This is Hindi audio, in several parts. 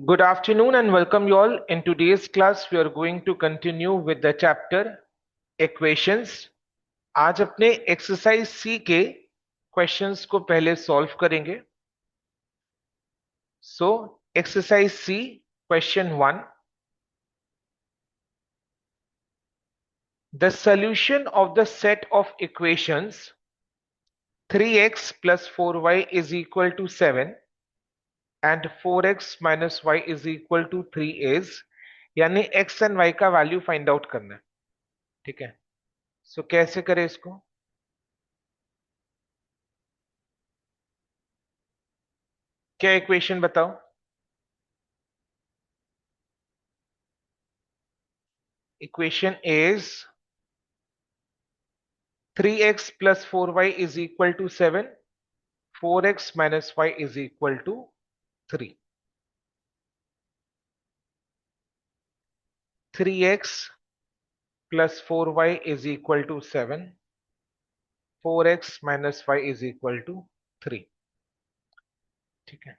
Good afternoon and welcome you all. In today's class, we are going to continue with the chapter Equations. आज अपने एक्सरसाइज सी के क्वेश्चंस को पहले सॉल्व करेंगे. So exercise C question 1. The solution of the set of equations 3x plus 4y is equal to 7 and 4x minus y is equal to 3 is, यानी x and y का वैल्यू फाइंड आउट करना है. ठीक है. सो कैसे करें इसको? क्या इक्वेशन बताओ? Equation is 3x plus 4y is equal to 7, 4x minus y is equal to 3. 3x plus 4y is equal to 7, 4x minus y is equal to 3. ठीक है.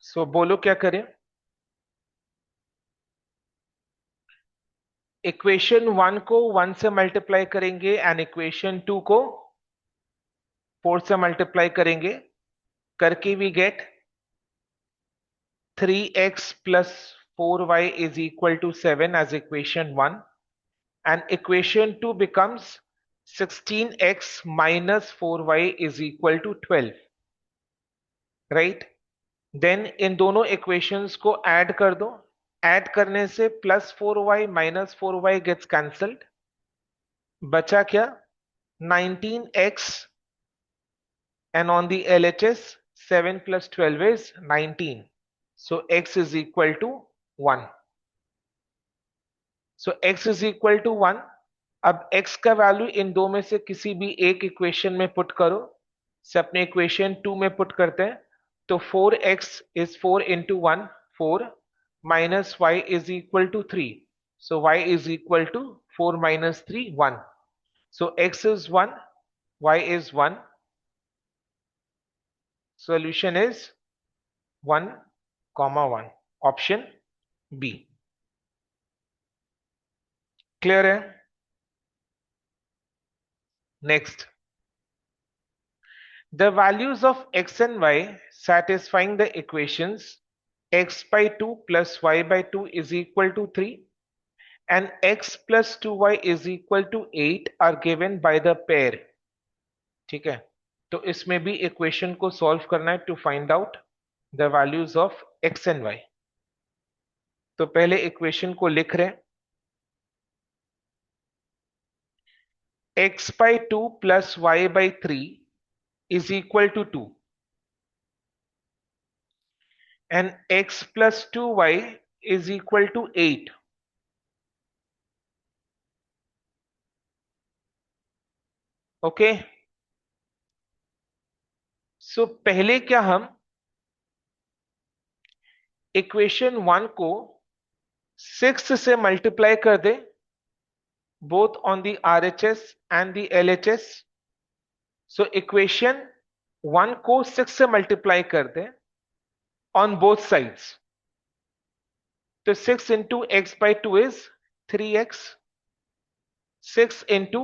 सो बोलो क्या करें? इक्वेशन 1 को 1 से मल्टीप्लाई करेंगे एंड इक्वेशन 2 को 4 से मल्टीप्लाई करेंगे. करके we get 3x plus 4y is equal to 7 as equation 1, and equation 2 becomes 16x minus 4y is equal to 12, right? Then in दोनों equations को add कर दो. Add करने से plus 4y minus 4y gets cancelled. बचा क्या? 19x, and on the LHS 7 plus 12 is 19. So x is equal to 1. So x is equal to 1. अब x का वैल्यू इन दो में से किसी भी एक इक्वेशन में पुट करो. से अपने इक्वेशन 2 में पुट करते हैं. तो 4x is 4 into 1, 4 minus y is equal to 3. So y is equal to 4 minus 3, 1. So x is 1, y is 1. Solution is 1, 1. Option B. Clear है? Next. The values of x and y satisfying the equations x by 2 plus y by 2 is equal to 3 and x plus 2y is equal to 8 are given by the pair. ठीक है. तो इसमें भी इक्वेशन को सॉल्व करना है to find out the values of x and y. तो पहले इक्वेशन को लिख रहे हैं. x by 2 plus y by 3 is equal to 2 and x plus 2y is equal to 8. Okay. सो पहले क्या हम इक्वेशन 1 को 6 से मल्टीप्लाई कर दें both on the RHS and the LHS. So equation 1 को 6 से मल्टीप्लाई कर दें on both sides. तो 6 into x by 2 is 3x. 6 into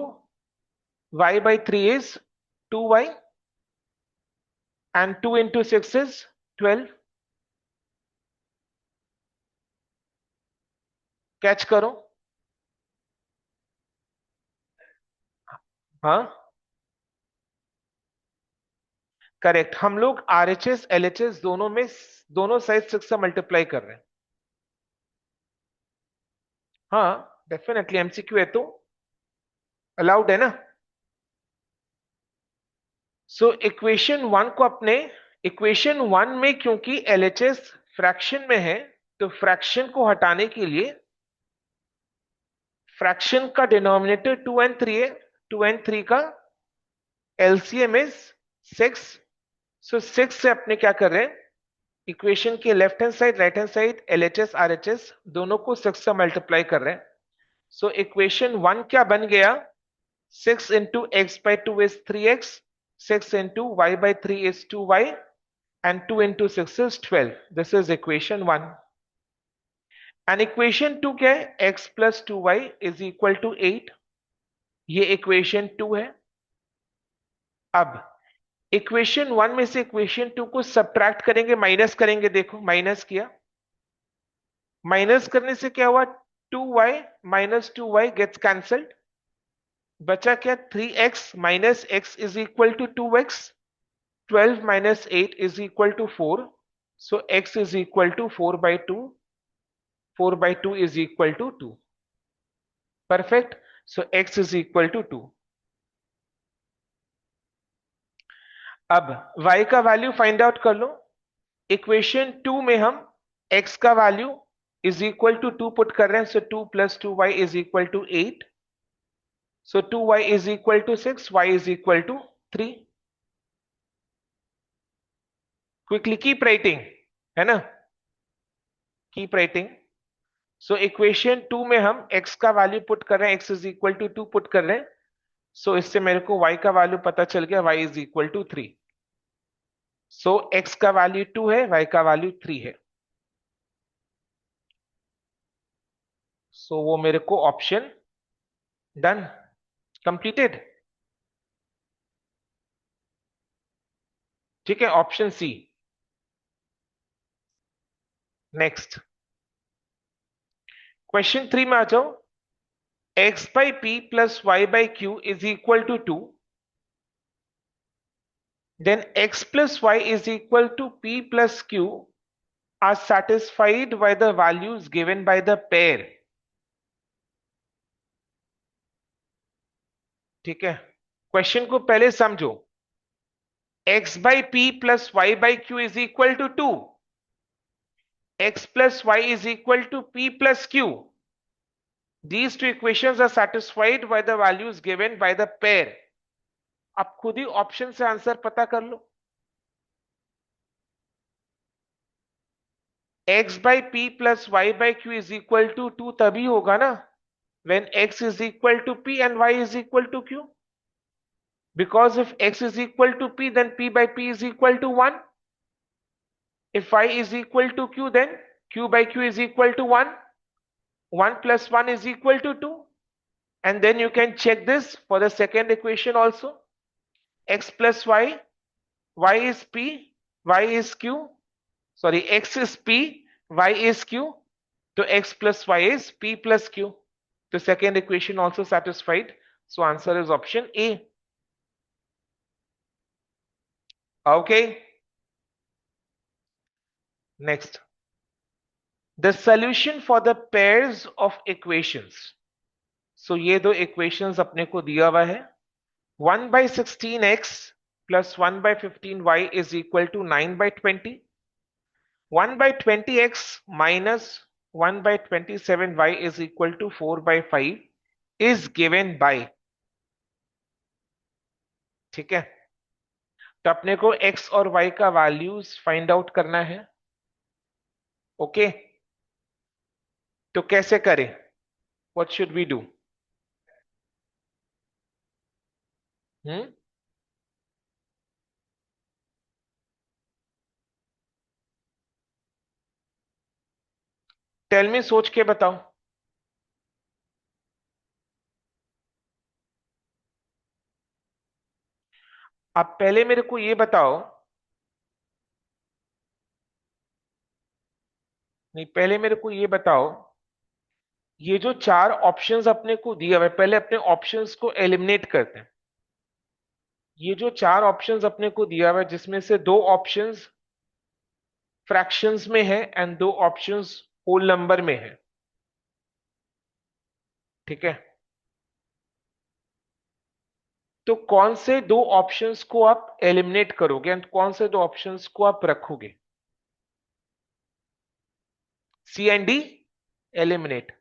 y by 3 is 2y. And 2 into 6 is 12. Catch करो. हाँ, करेक्ट. हम लोग RHS LHS दोनों में दोनों साइड 6 से मल्टीप्लाई कर रहे हैं. हाँ, डेफिनेटली एमसीक्यू है तो अलाउड है ना. सो इक्वेशन 1 को अपने इक्वेशन 1 में क्योंकि LHS फ्रैक्शन में है तो फ्रैक्शन को हटाने के लिए फ्रैक्शन का डिनोमिनेटर 2 and 3 है. 2 and 3 का एलसीएम इज 6. सो 6 से अपने क्या कर रहे हैं, इक्वेशन के left hand side right hand side LHS RHS दोनों को 6 से मल्टीप्लाई कर रहे हैं. सो इक्वेशन 1 क्या बन गया? 6 into x by 2 is 3x. 6 into y by 3 is 2y and 2 into 6 is 12. This is equation 1. And equation 2 क्या है? x plus 2y is equal to 8. ये equation 2 है. अब इक्वेशन 1 में से इक्वेशन 2 को सब्ट्रैक्ट करेंगे, माइनस करेंगे. देखो माइनस किया, माइनस करने से क्या हुआ? 2y minus 2y gets cancelled. बचा क्या? 3x minus x is equal to 2x. 12 minus 8 is equal to 4. So x is equal to 4 by 2. 4 by 2 is equal to 2. Perfect. So x is equal to 2. अब y का वैल्यू फाइंड आउट कर लो. इक्वेशन 2 में हम x का value is equal to 2 put कर रहे हैं. So 2 plus 2y is equal to 8. So 2y is equal to 6, y is equal to 3. Quickly keep writing, है ना? Keep writing. सो इक्वेशन 2 में हम x का वैल्यू पुट कर रहे हैं, x is equal to 2 put कर रहे हैं. सो इससे मेरे को y का वैल्यू पता चल गया, y is equal to 3. So x का वैल्यू 2 है, y का वैल्यू 3 है. सो वो मेरे को ऑप्शन डन, कंप्लीटेड. ठीक है, ऑप्शन सी. नेक्स्ट क्वेश्चन 3 में आ जाओ. x by p plus y by q is equal to 2. Then x plus y is equal to p plus q are satisfied by the values given by the pair. ठीक है, क्वेश्चन को पहले समझो. x by p plus y by q is equal to 2. x plus y is equal to p plus q. These two equations are satisfied by the values given by the pair. अब खुद ही ऑप्शन से आंसर पता कर लो. x by p plus y by q is equal to 2 तभी होगा ना when x is equal to p and y is equal to q. Because if x is equal to p, then p by p is equal to 1. If y is equal to q, then q by q is equal to 1. 1 plus 1 is equal to 2. And then you can check this for the second equation also. X plus y is p, y is q. Sorry, x is p, y is q. So x plus y is p plus q. The second equation also satisfied. So answer is option A. Okay. Next. The solution for the pairs of equations. So ये दो equations अपने को दिया हुआ है. 1 by 16x plus 1 by 15y is equal to 9 by 20. 1 by 20x minus 1 by 27y is equal to 4 by 5 is given by. ठीक है, तो अपने को x और y का वैल्यूज फाइंड आउट करना है. ओके, तो कैसे करें? What should we do? Tell me, सोच के बताओ. अब पहले मेरे को ये बताओ. नहीं, पहले मेरे को ये बताओ, ये जो चार ऑप्शंस अपने को दिया हुआ है, पहले अपने ऑप्शंस को एलिमिनेट करते हैं. ये जो चार ऑप्शंस अपने को दिया हुआ है, जिसमें से दो ऑप्शंस फ्रैक्शंस में है एंड दो ऑप्शंस होल नंबर में है. ठीक है, तो कौन से दो ऑप्शंस को आप एलिमिनेट करोगे एंड कौन से दो ऑप्शंस को आप रखोगे? C and D eliminate.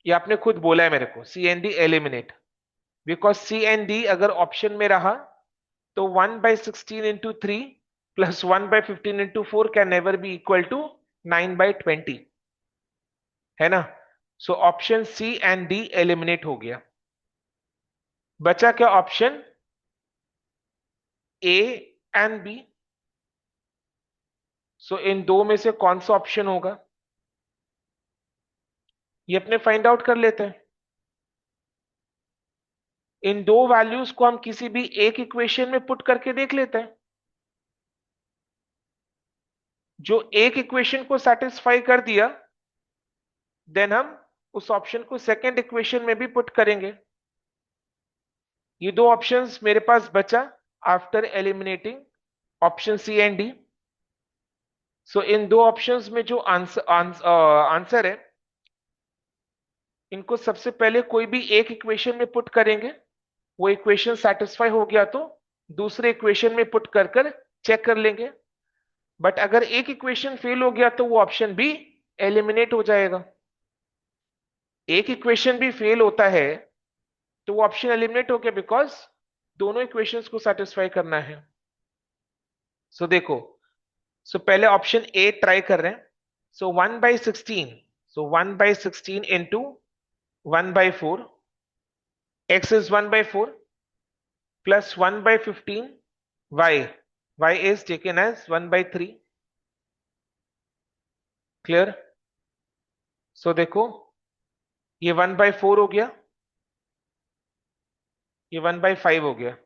ये आपने खुद बोला है मेरे को, C and D eliminate. Because C and D अगर ऑप्शन में रहा तो 1 by 16 into 3 plus 1 by 15 into 4 can never be equal to 9 by 20, है ना? So option C and D eliminate हो गया. बचा क्या option A and B. So इन दो में से कौन सा ऑप्शन होगा, ये अपने फाइंड आउट कर लेते हैं। इन दो वैल्यूज को हम किसी भी एक इक्वेशन में पुट करके देख लेते हैं। जो एक इक्वेशन को सेटिस्फाई कर दिया, देन हम उस ऑप्शन को सेकंड इक्वेशन में भी पुट करेंगे। ये दो ऑप्शंस मेरे पास बचा after eliminating option C and D. So इन दो ऑप्शंस में जो आंसर है, इनको सबसे पहले कोई भी एक इक्वेशन में पुट करेंगे। वो इक्वेशन सेटिस्फाई हो गया तो दूसरे इक्वेशन में पुट कर कर चेक कर लेंगे। बट अगर एक इक्वेशन फेल हो गया तो वो ऑप्शन भी एलिमिनेट हो जाएगा। एक इक्वेशन भी फेल होता है तो वो ऑप्शन एलिमिनेट हो गया, बिकॉज दोनों इक्वेशंस को सेटिस्फाई करना है। देखो, पहले ऑप्शन ए ट्राई कर रहे हैं। 1/16, 1/16 into 1/4, x is 1/4 plus 1/15 y is taken as 1/3। Clear? देखो, ये 1/4 हो गया, ये 1/5 हो गया,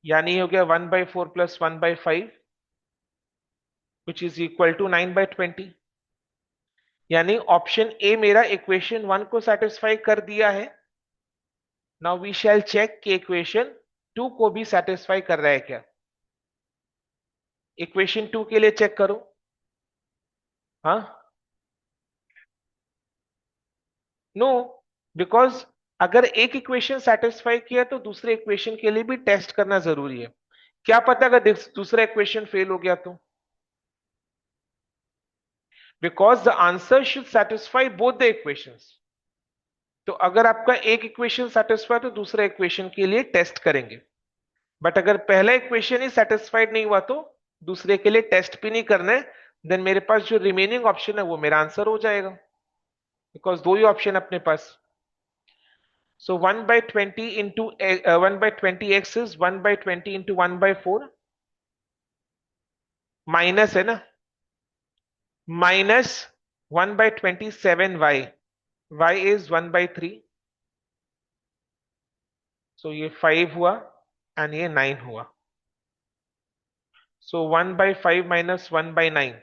यानी ये हो गया 1/4 plus 1/5 which is equal to 9/20। यानी ऑप्शन ए मेरा इक्वेशन 1 को सेटिस्फाई कर दिया है। नाउ वी शैल चेक कि इक्वेशन 2 को भी सेटिस्फाई कर रहा है क्या। इक्वेशन 2 के लिए चेक करो। हाँ, नो, बिकॉज अगर एक इक्वेशन सेटिस्फाई किया तो दूसरे इक्वेशन के लिए भी टेस्ट करना जरूरी है। क्या पता अगर दूसरा इक्वेशन फेल हो गया तो, because the answer should satisfy both the equations. तो अगर आपका एक इक्वेशन सेटिस्फाई तो दूसरा इक्वेशन के लिए टेस्ट करेंगे। बट अगर पहला इक्वेशन ही सेटिस्फाइड नहीं हुआ तो दूसरे के लिए टेस्ट भी नहीं करना है। देन मेरे पास जो रिमेनिंग ऑप्शन है वो मेरा आंसर हो जाएगा, बिकॉज दो ही ऑप्शन अपने पास। 1/20 into 1/20x is 1/20 into 1/4 minus है ना, माइनस 1/27y, y is 1/3। ये 5 हुआ एंड ये 9 हुआ। 1/5 minus 1/9,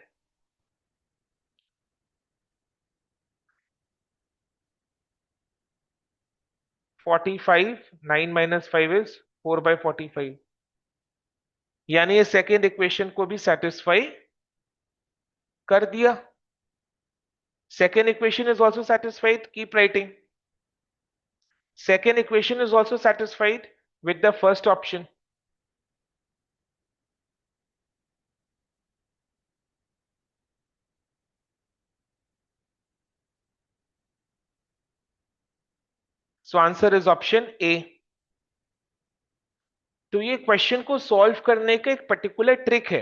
45, 9 minus 5 is 4/45। यानी ये सेकेंड इक्वेशन को भी सेटिस्फाई कर दिया। Second equation is also satisfied, keep writing. Second equation is also satisfied with the first option। Answer is option A. तो ये क्वेश्चन को सॉल्व करने का एक पर्टिकुलर ट्रिक है।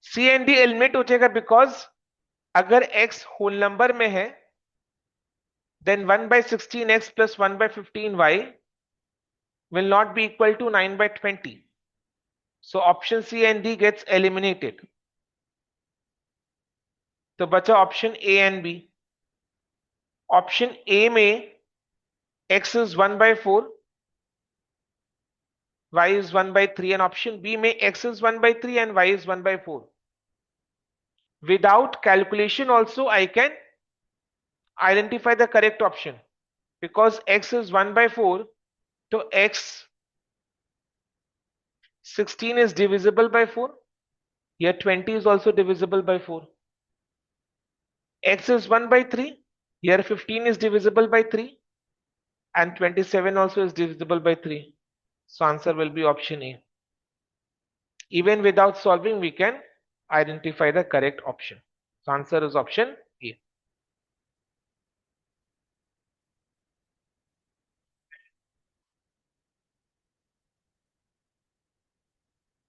सी एंड डी एलिमिनेट हो जाएगा, बिकॉज अगर x होल नंबर में है then 1/16x plus 1/15y will not be equal to 9/20। So option C and D gets eliminated। तो बचा option A and B. Option A में x is 1/4, y is 1/3, and option B में x is 1/3 and y is 1/4। Without calculation also I can identify the correct option, because x is 1/4, so x 16 is divisible by 4, here 20 is also divisible by 4। X is 1/3, here 15 is divisible by 3, and 27 also is divisible by 3। So answer will be option A। Even without solving we can identify the correct option। So answer is option A।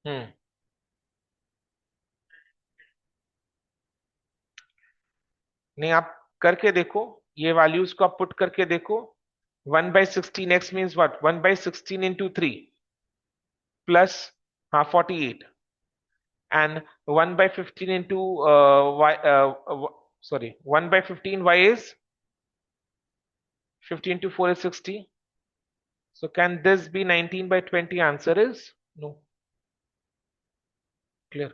हम्म, नहीं, आप करके देखो, ये वैल्यूज को आप पुट करके देखो। 1/16x means what? 1/16 into 3, plus, हाँ 48, and 1 by 15 into y, sorry, 1 by 15 y is 15 into 4 is 60. So can this be 19 by 20? Answer is no. Clear.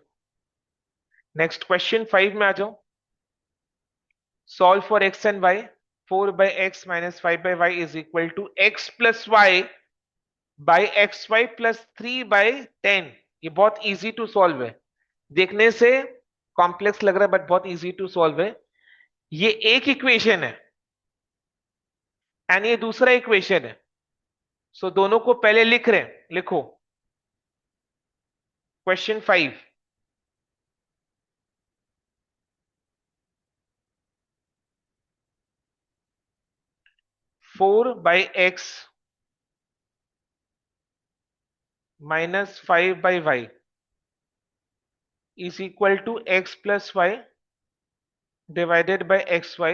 Next question 5 में आ जाओ. Solve for x and y. 4 by x minus 5 by y is equal to x plus y by xy plus 3 by 10. ये बहुत इजी टू सॉल्व है. देखने से कॉम्प्लेक्स लग रहा है बट बहुत इजी टू सॉल्व है. ये एक इक्वेशन है एंड ये दूसरा इक्वेशन है. सो दोनों को पहले लिख रहे हैं. लिखो question 5. 4 by x minus 5 by y is equal to x plus y divided by xy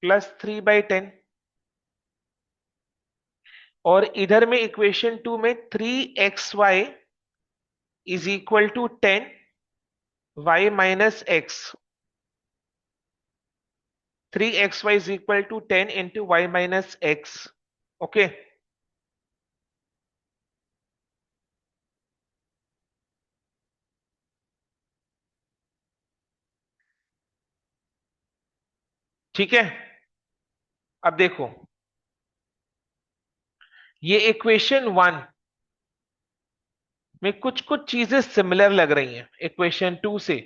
plus 3 by 10. और इधर में इक्वेशन 2 में 3xy is equal to 10 y minus x. 3xy is equal to 10 into y minus x. Okay. ठीक है. अब देखो ये इक्वेशन 1 में कुछ कुछ चीजें सिमिलर लग रही हैं इक्वेशन 2 से.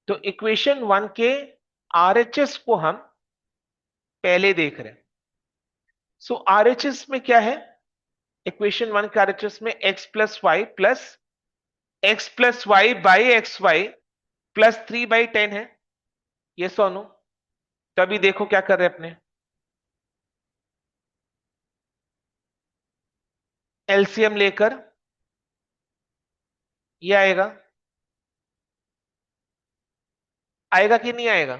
तो इक्वेशन 1 के आरएचएस को हम पहले देख रहे हैं. सो आरएचएस में क्या है? इक्वेशन 1 के आरएचएस में x plus y by x y plus 3/10 है. ये सोनू. तभी देखो क्या कर रहे हैं अपने. एलसीएम लेकर ये आएगा. आएगा कि नहीं आएगा?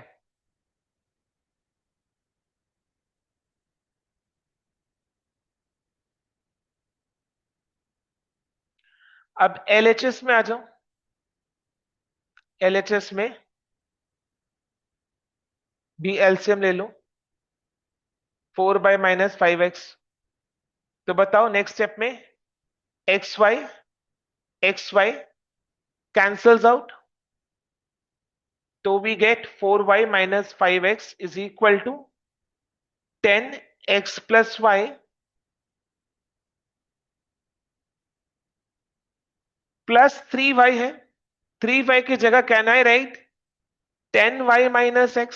अब एलएचएस में आ जाओ. एलएचएस में भी एलसीएम ले लो. 4 बाय माइनस 5x. तो बताओ नेक्स्ट स्टेप में एक्स वाई कैंसल्स आउट. तो we get 4y minus 5x is equal to 10x plus y plus 3y है. 3y की जगह can I write 10y minus x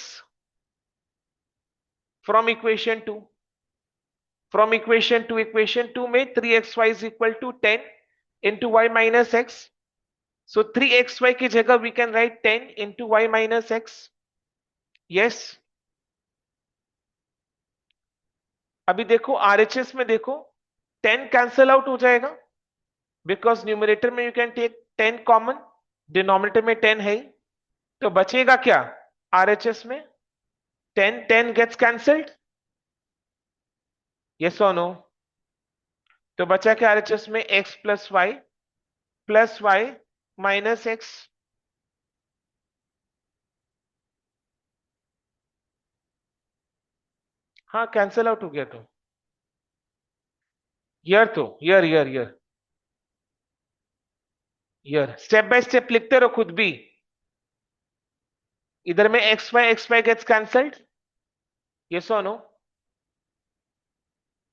from equation 2. From equation 2 में 3xy is equal to 10 into y minus x. So 3xy की जगह we can write 10 into y minus x. Yes. अभी देखो आरएचएस में देखो 10 कैंसल आउट हो जाएगा बिकॉज न्यूमरेटर में you can take 10 common. Denominator में 10 है ही. तो बचेगा क्या आरएचएस में? 10 गेट्स कैंसल्ड. यस और नो? तो बचा क्या आरएचएस में? x plus y minus x. हाँ कैंसल आउट हो गया. तो यर स्टेप बाय स्टेप लिखते रहो खुद भी. इधर में x y gets cancelled. Yes और नो?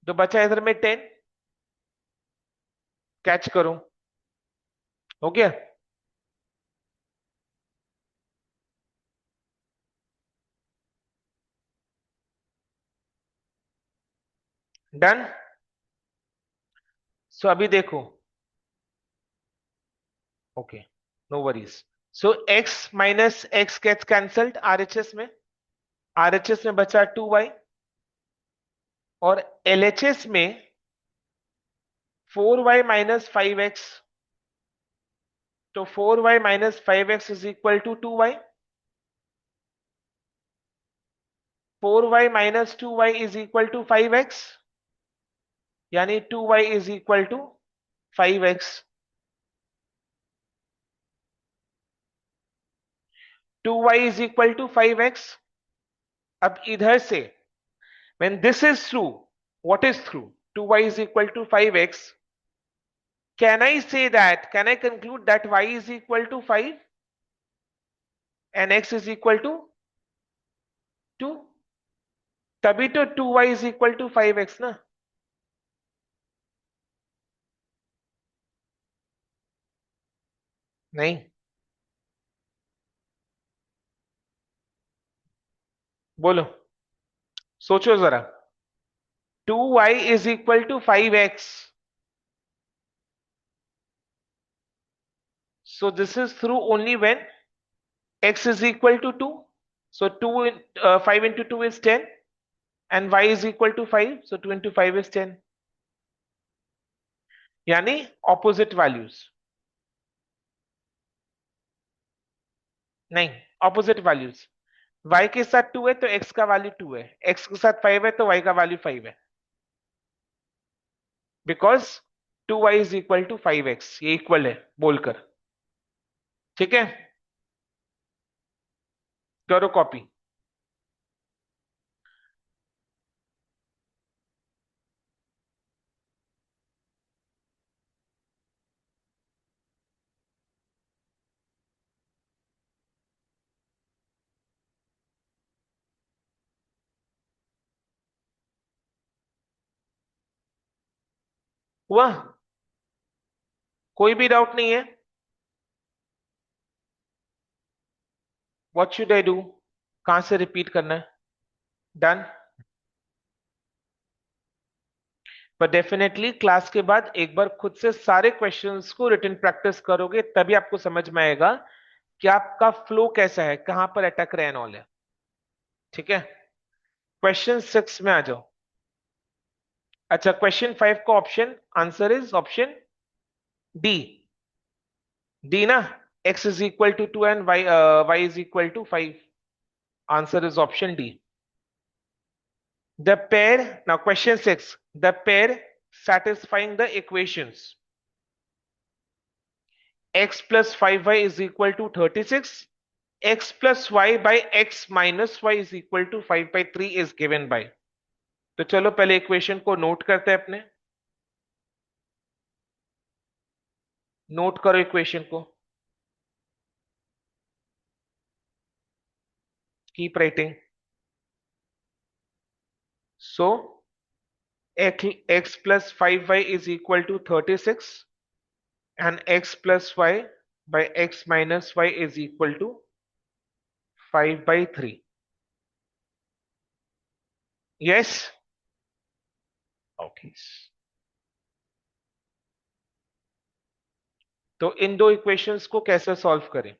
तो बचा इधर में 10. कैच करो. हो गया. डन. सो अभी देखो. Okay no worries. So x minus x gets cancelled RHS में. आरएचएस में बचा 2y और एलएचएस में 4y माइनस 5x. तो 4y minus 5x is equal to 2y. 4y minus 2y is equal to 5x. यानी 2y is equal to 5x। 2y is equal to 5x। अब इधर से when this is true, what is true? 2y is equal to 5x. Can I conclude that y is equal to 5 and x is equal to 2? तभी तो 2y is equal to 5x ना। नहीं, बोलो, सोचो जरा। 2y is equal to 5x. So this is true only when x is equal to 2. So 5 into 2 is 10 and y is equal to 5. So 2 into 5 is 10. यानी opposite values। नहीं, opposite values। y के साथ 2 है तो x का वैल्यू 2 है, x के साथ 5 है तो y का वैल्यू 5 है। Because 2y is equal to 5x, ये इक्वल है बोलकर। ठीक है, करो कॉपी। हुआ? कोई भी डाउट नहीं है? What should I do? कहां से रिपीट करना है? डन। पर डेफिनेटली क्लास के बाद एक बार खुद से सारे क्वेश्चंस को रिटन प्रैक्टिस करोगे तभी आपको समझ में आएगा कि आपका फ्लो कैसा है, कहां पर अटक रहे हैं ऑल है। ठीक है, क्वेश्चन 6 में आ जाओ। अच्छा, क्वेश्चन 5 का option answer is option D. D ना, x is equal to 2 and y is equal to 5. Answer is option D. The pair, now question 6, the pair satisfying the equations x plus 5y is equal to 36, x plus y by x minus y is equal to 5 by 3 is given by। तो चलो पहले इक्वेशन को नोट करते हैं अपने। नोट करो इक्वेशन को, keep writing. So x plus 5y is equal to 36 and x plus y by x minus y is equal to 5 by 3। Yes? Okay. तो इन दो इक्वेशंस को कैसे सॉल्व करें?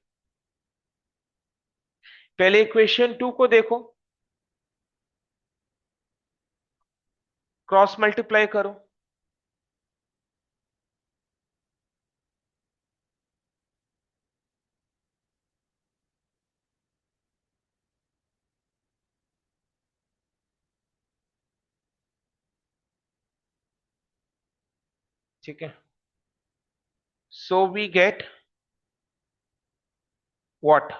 पहले इक्वेशन 2 को देखो, क्रॉस मल्टीप्लाई करो। ठीक है, so we get what?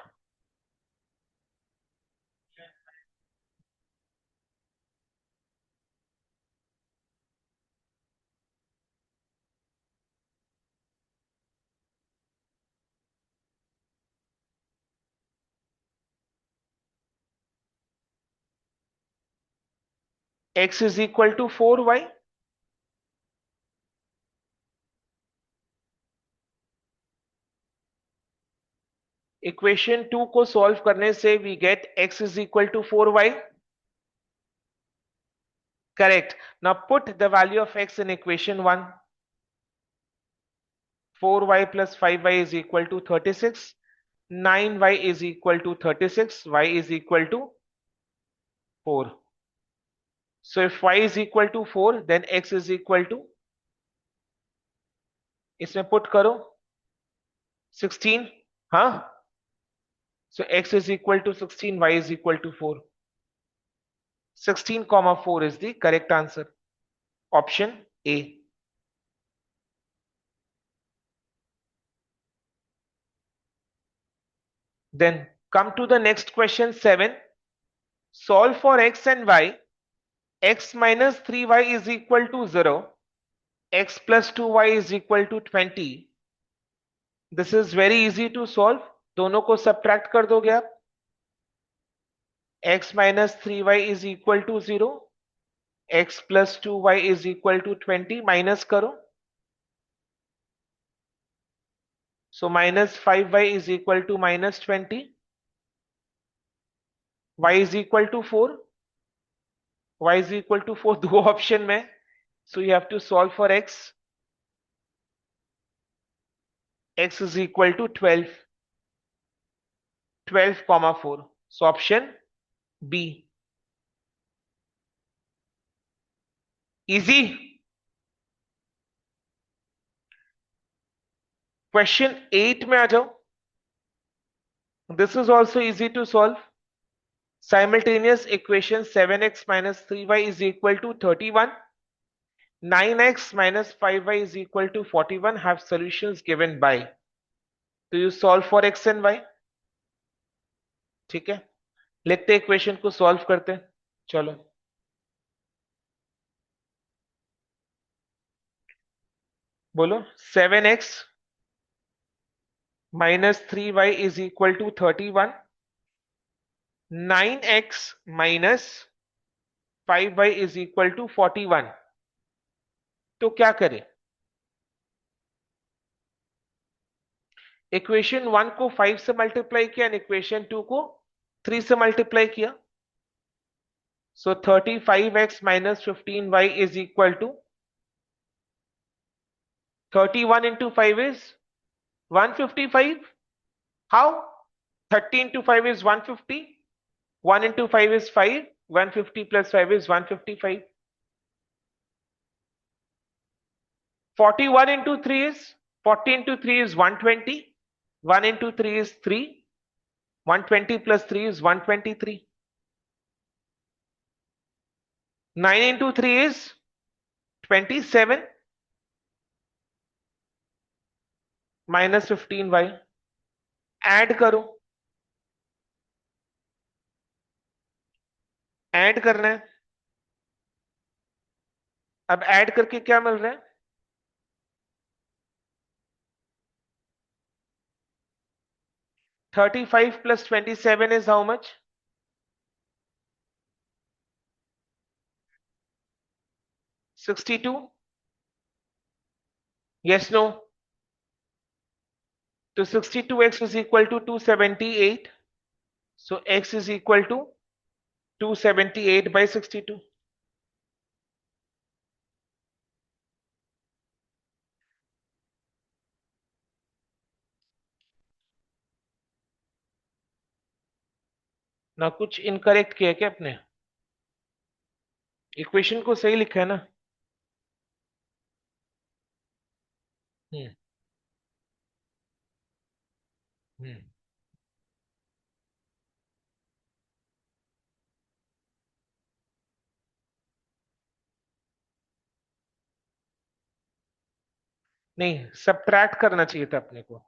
x is equal to 4y। Equation 2 को सॉल्व करने से we get x is equal to 4y। Correct. Now put the value of x in equation 1। 4y plus 5y is equal to 36, 9y is equal to 36, y is equal to 4। So if y is equal to 4, then x is equal to, इसमें पुट करो 16। हाँ, so x is equal to 16, y is equal to 4। 16 comma 4 is the correct answer, option A. Then come to the next question 7. Solve for x and y. X minus 3y is equal to 0. X plus 2y is equal to 20. This is very easy to solve. दोनों को subtract कर दोगे आप. X minus 3y is equal to 0. X plus 2y is equal to 20. Minus करो. So minus 5y is equal to minus 20. Y is equal to 4. Y is equal to 4. दो ऑप्शन में. So you have to solve for x. X is equal to 12. 12 comma 4. So option B. Easy. Question 8 में आ जाओ. This is also easy to solve. Simultaneous equation 7x minus 3y is equal to 31. 9x minus 5y is equal to 41 have solutions given by. Do you solve for x and y? ठीक है, लिखते इक्वेशन को सॉल्व करते हैं. चलो बोलो. 7x minus 3y is equal to 31. 9x minus 5y is equal to 41. तो क्या करें? इक्वेशन 1 को 5 से मल्टीप्लाई किया और इक्वेशन 2 को 3 से मल्टीप्लाई किया. So 35x minus 15y is equal to 31 into 5 is 155. How? 30 into 5 is 150. 1 into 5 is 5. 150 plus 5 is 155. 41 into 3 is 40 into 3 is 120. 1 into 3 is 3. 120 plus 3 is 123. 9 into 3 is 27 minus 15y. Add करो. ऐड करना है. अब ऐड करके क्या मिल रहा है? 35 plus 27 is how much? 62. Yes, no? So 62x is equal to 278. So x is equal to 278 by 62. ना कुछ इनकरेक्ट किया क्या आपने? इक्वेशन को सही लिखा है ना? हम्म. हम्म. नहीं, सब्ट्रैक्ट करना चाहिए था अपने को.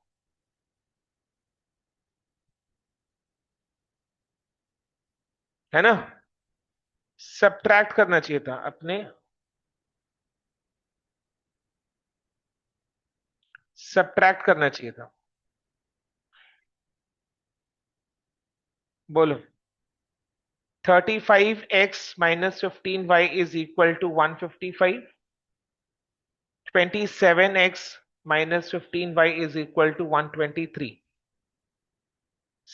है ना? सब्ट्रैक्ट करना चाहिए था अपने. सब्ट्रैक्ट करना चाहिए था. बोलो. 35x minus 15y is equal to 155. 27x minus 15y is equal to 123.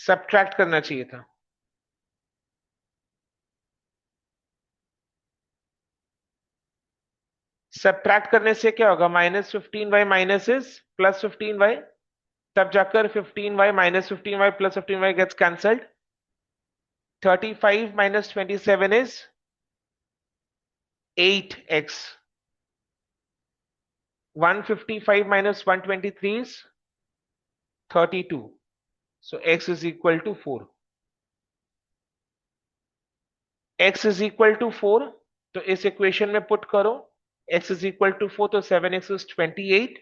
Subtract करना चाहिए था. सब्ट्रैक्ट करने से क्या होगा? Minus 15y minus is plus 15y. तब जाकर 15y minus 15y plus 15y gets cancelled. 35 minus 27 is 8x. 155 minus 123 is 32. So x is equal to 4. x is equal to 4. तो इस इक्वेशन में पुट करो. x is equal to 4, so 7x is 28.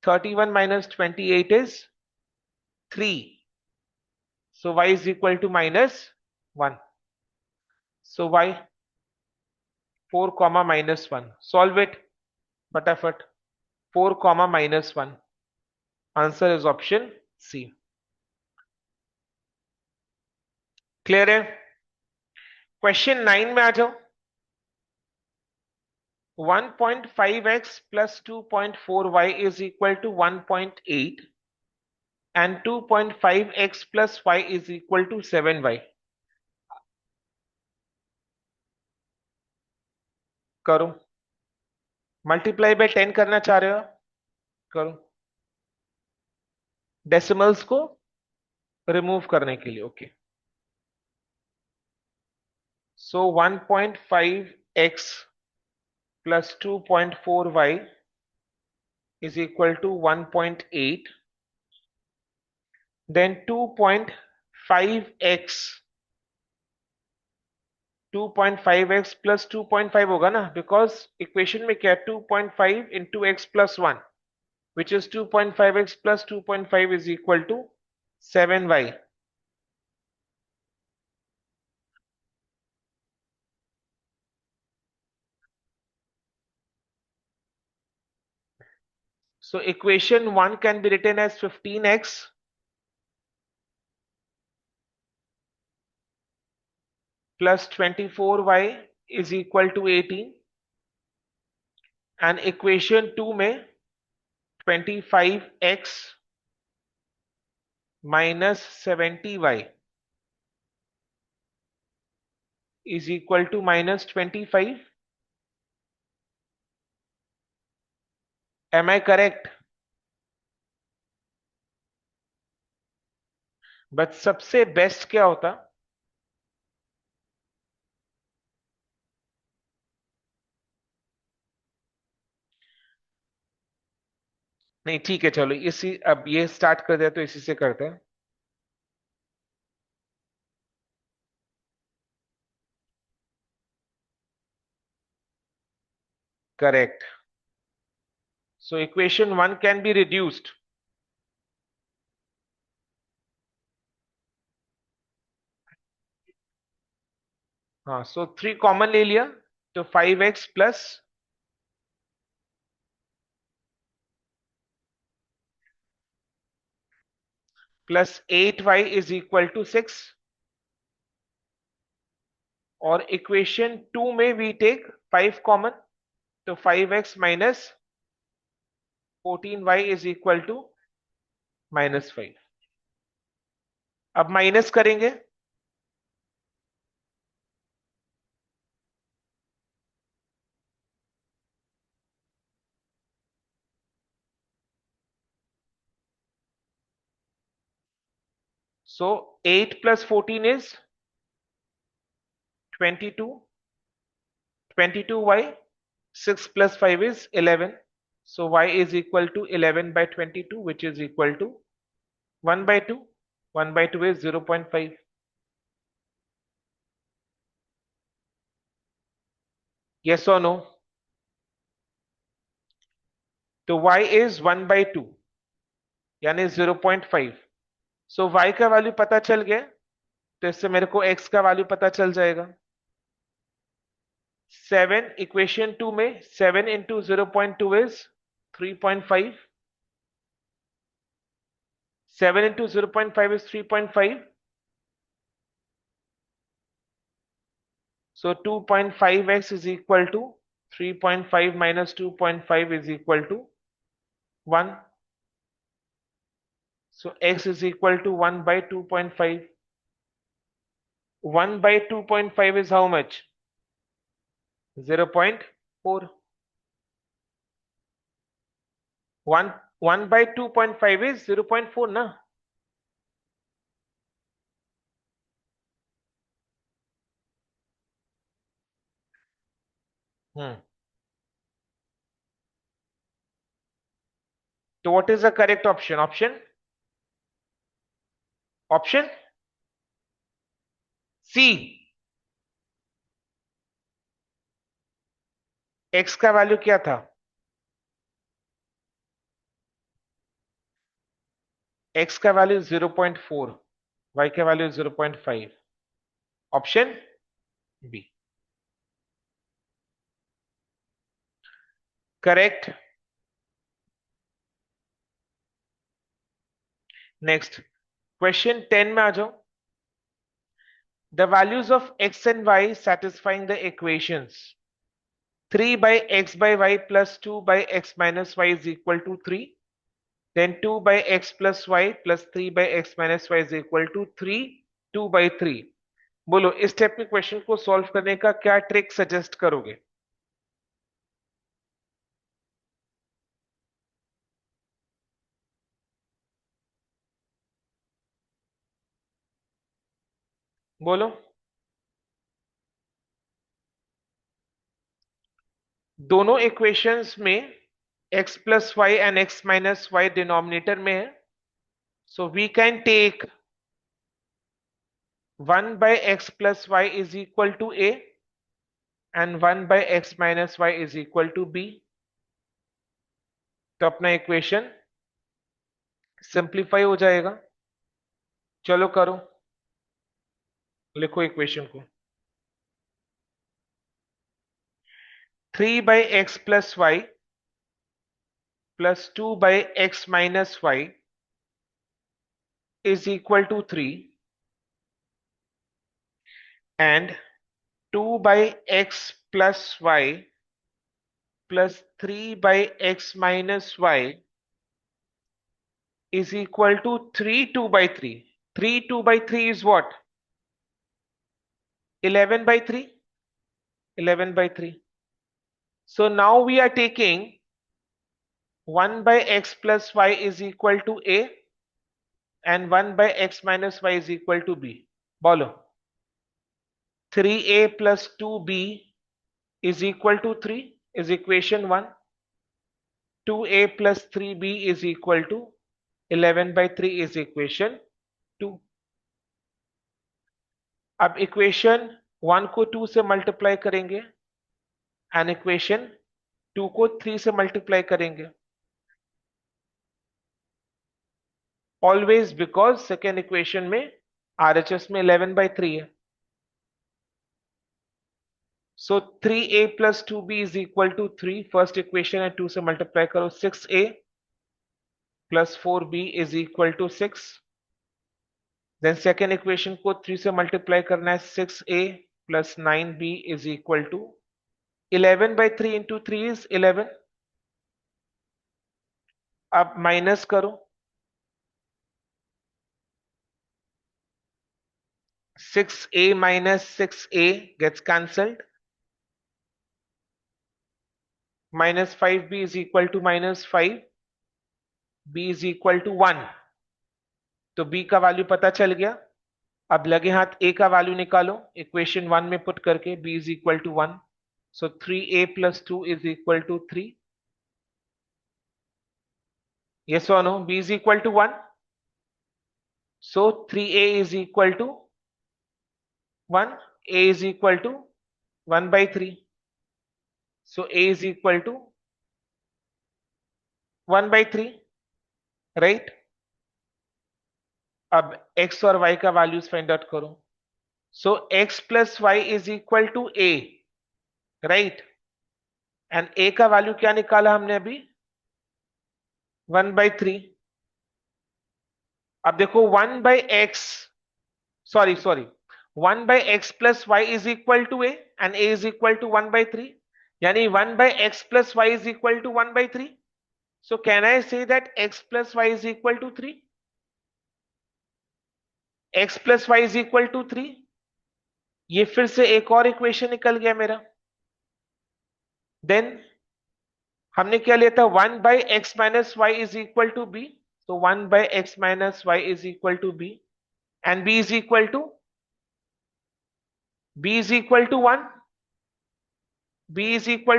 31 minus 28 is 3. So y is equal to minus 1. So y 4 comma minus 1. Solve it. Fatafat. 4 comma minus 1. Answer is option C. Clear है? क्वेश्चन 9 में आ जाओ. 1.5x plus 2.4y is equal to 1.8 and 2.5x plus y is equal to 7y. करो. मल्टीप्लाई बाय 10 करना चाह रहे हो? करो. डेसिमल्स को रिमूव करने के लिए. Okay. So 1.5x plus 2.4y is equal to 1.8. Then 2.5x 2.5x plus 2.5 होगा ना, बिकॉज इक्वेशन में क्या है, 2.5 into x plus 1, which is 2.5x plus 2.5 is equal to 7y. So equation 1 can be written as 15x plus 24y is equal to 18, and equation 2 में 25x minus 70y is equal to minus 25. Am I correct? But सबसे बेस्ट क्या होता? नहीं ठीक है, चलो इसी, अब ये स्टार्ट कर दिया तो इसी से करते हैं. Correct. So equation 1 can be reduced. हाँ, सो 3 कॉमन ले लिया तो 5x plus 8y is equal to 6. और इक्वेशन 2 में वी टेक 5 कॉमन, तो 5x minus 14y is equal to -5. अब माइनस करेंगे. सो 8 plus 14 is 22. 22y. 6 plus 5 is 11. So y is equal to 11 by 22, which is equal to 1 by 2. 1 by 2 is 0.5. Yes or no? तो y is 1 by 2 यानी 0.5. सो y का वैल्यू पता चल गया, तो इससे मेरे को x का वैल्यू पता चल जाएगा. 7 इक्वेशन 2 में 7 into 0.2 is 3.5. 7 into 0.5 is 3.5. So 2.5x is equal to 3.5 minus 2.5 is equal to 1. So x is equal to 1 by 2.5. 1 by 2.5 is how much? 0.4. 1 by 2.5 is 0.4 ना. So what is the correct option? Option C. x का वैल्यू क्या था? x का वैल्यू 0.4, y का वैल्यू 0.5, option B correct. Next question 10 में आ जाओ। The values of x and y satisfying the equations 3 by x by y plus 2 by x minus y is equal to 3, then 2 by x plus y plus 3 by x minus y is equal to 3, 2 by 3। बोलो इस टाइप के क्वेश्चन को सॉल्व करने का क्या ट्रिक सजेस्ट करोगे? बोलो। दोनों इक्वेशंस में x plus y and x minus y denominator में है, so we can take 1 by x plus y is equal to a and 1 by x minus y is equal to b। तो अपना इक्वेशन सिंप्लीफाई हो जाएगा। चलो करो, लिखो इक्वेशन को। 3 by x plus y plus 2 by x minus y is equal to 3 and 2 by x plus y plus 3 by x minus y is equal to 3 2 by 3। 3 2 by 3 is what? 11 by 3? 11 by 3. So now we are taking 1 by x plus y is equal to a and 1 by x minus y is equal to b। बोलो 3a plus 2b is equal to 3 is equation 1, 2a plus 3b is equal to 11 by 3 is equation 2। अब इक्वेशन 1 को 2 से मल्टीप्लाई करेंगे एंड इक्वेशन 2 को 3 से मल्टीप्लाई करेंगे, ऑलवेज बिकॉज सेकेंड इक्वेशन में आरएचएस में 11 by 3 है। सो 3a plus 2b is equal to 3, first equation है 2 से मल्टीप्लाई करो, 6a plus 4b is equal to 6। Then second equation को 3 से मल्टीप्लाई करना है, 6a plus 9b is equal to 11 by 3 into 3 is 11। अब माइनस करो, 6a minus 6a gets cancelled, minus 5b is equal to minus 5, b is equal to 1। तो b का वैल्यू पता चल गया। अब लगे हाथ a का वैल्यू निकालो इक्वेशन 1 में पुट करके, b is equal to 1, so 3a plus 2 is equal to 3। yes or no? b is equal to 1, so 3a is equal to 1, a is equal to 1 by 3, so a is equal to 1 by 3, right? अब x और y का वैल्यूज फाइंड आउट करो। So x plus y is equal to a, right? And a का वैल्यू क्या निकाला हमने अभी? 1 by 3। अब देखो 1 by x, sorry 1 by x plus y is equal to a and a is equal to 1 by 3, यानी 1 by x plus y is equal to 1 by 3। so can I say that x plus y is equal to 3? x plus y is equal to 3। ये फिर से एक और इक्वेशन निकल गया मेरा। देन हमने क्या लिया था? 1 by x minus y is equal to b, so 1 by x minus y is equal to b and b is equal to 1, b is equal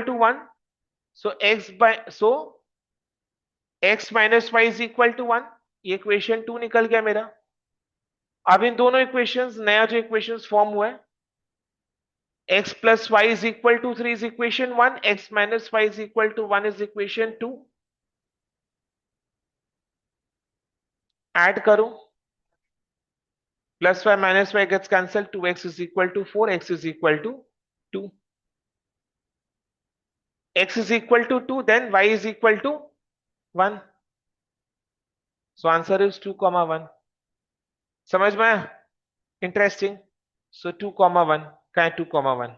to 1, so x minus y is equal to 1। ये इक्वेशन 2 निकल गया मेरा। अब इन दोनों इक्वेशंस, नया जो इक्वेशंस फॉर्म हुआ है, x plus y is equal to 3 is equation 1, x minus y is equal to 1 is equation 2. Add करो, plus y minus y gets cancelled, 2x is equal to 4, x is equal to 2. X is equal to 2, then y is equal to 1. So answer is 2 comma 1. समझ में आया? Interesting. So 2 comma 1. क्या है 2 comma 1?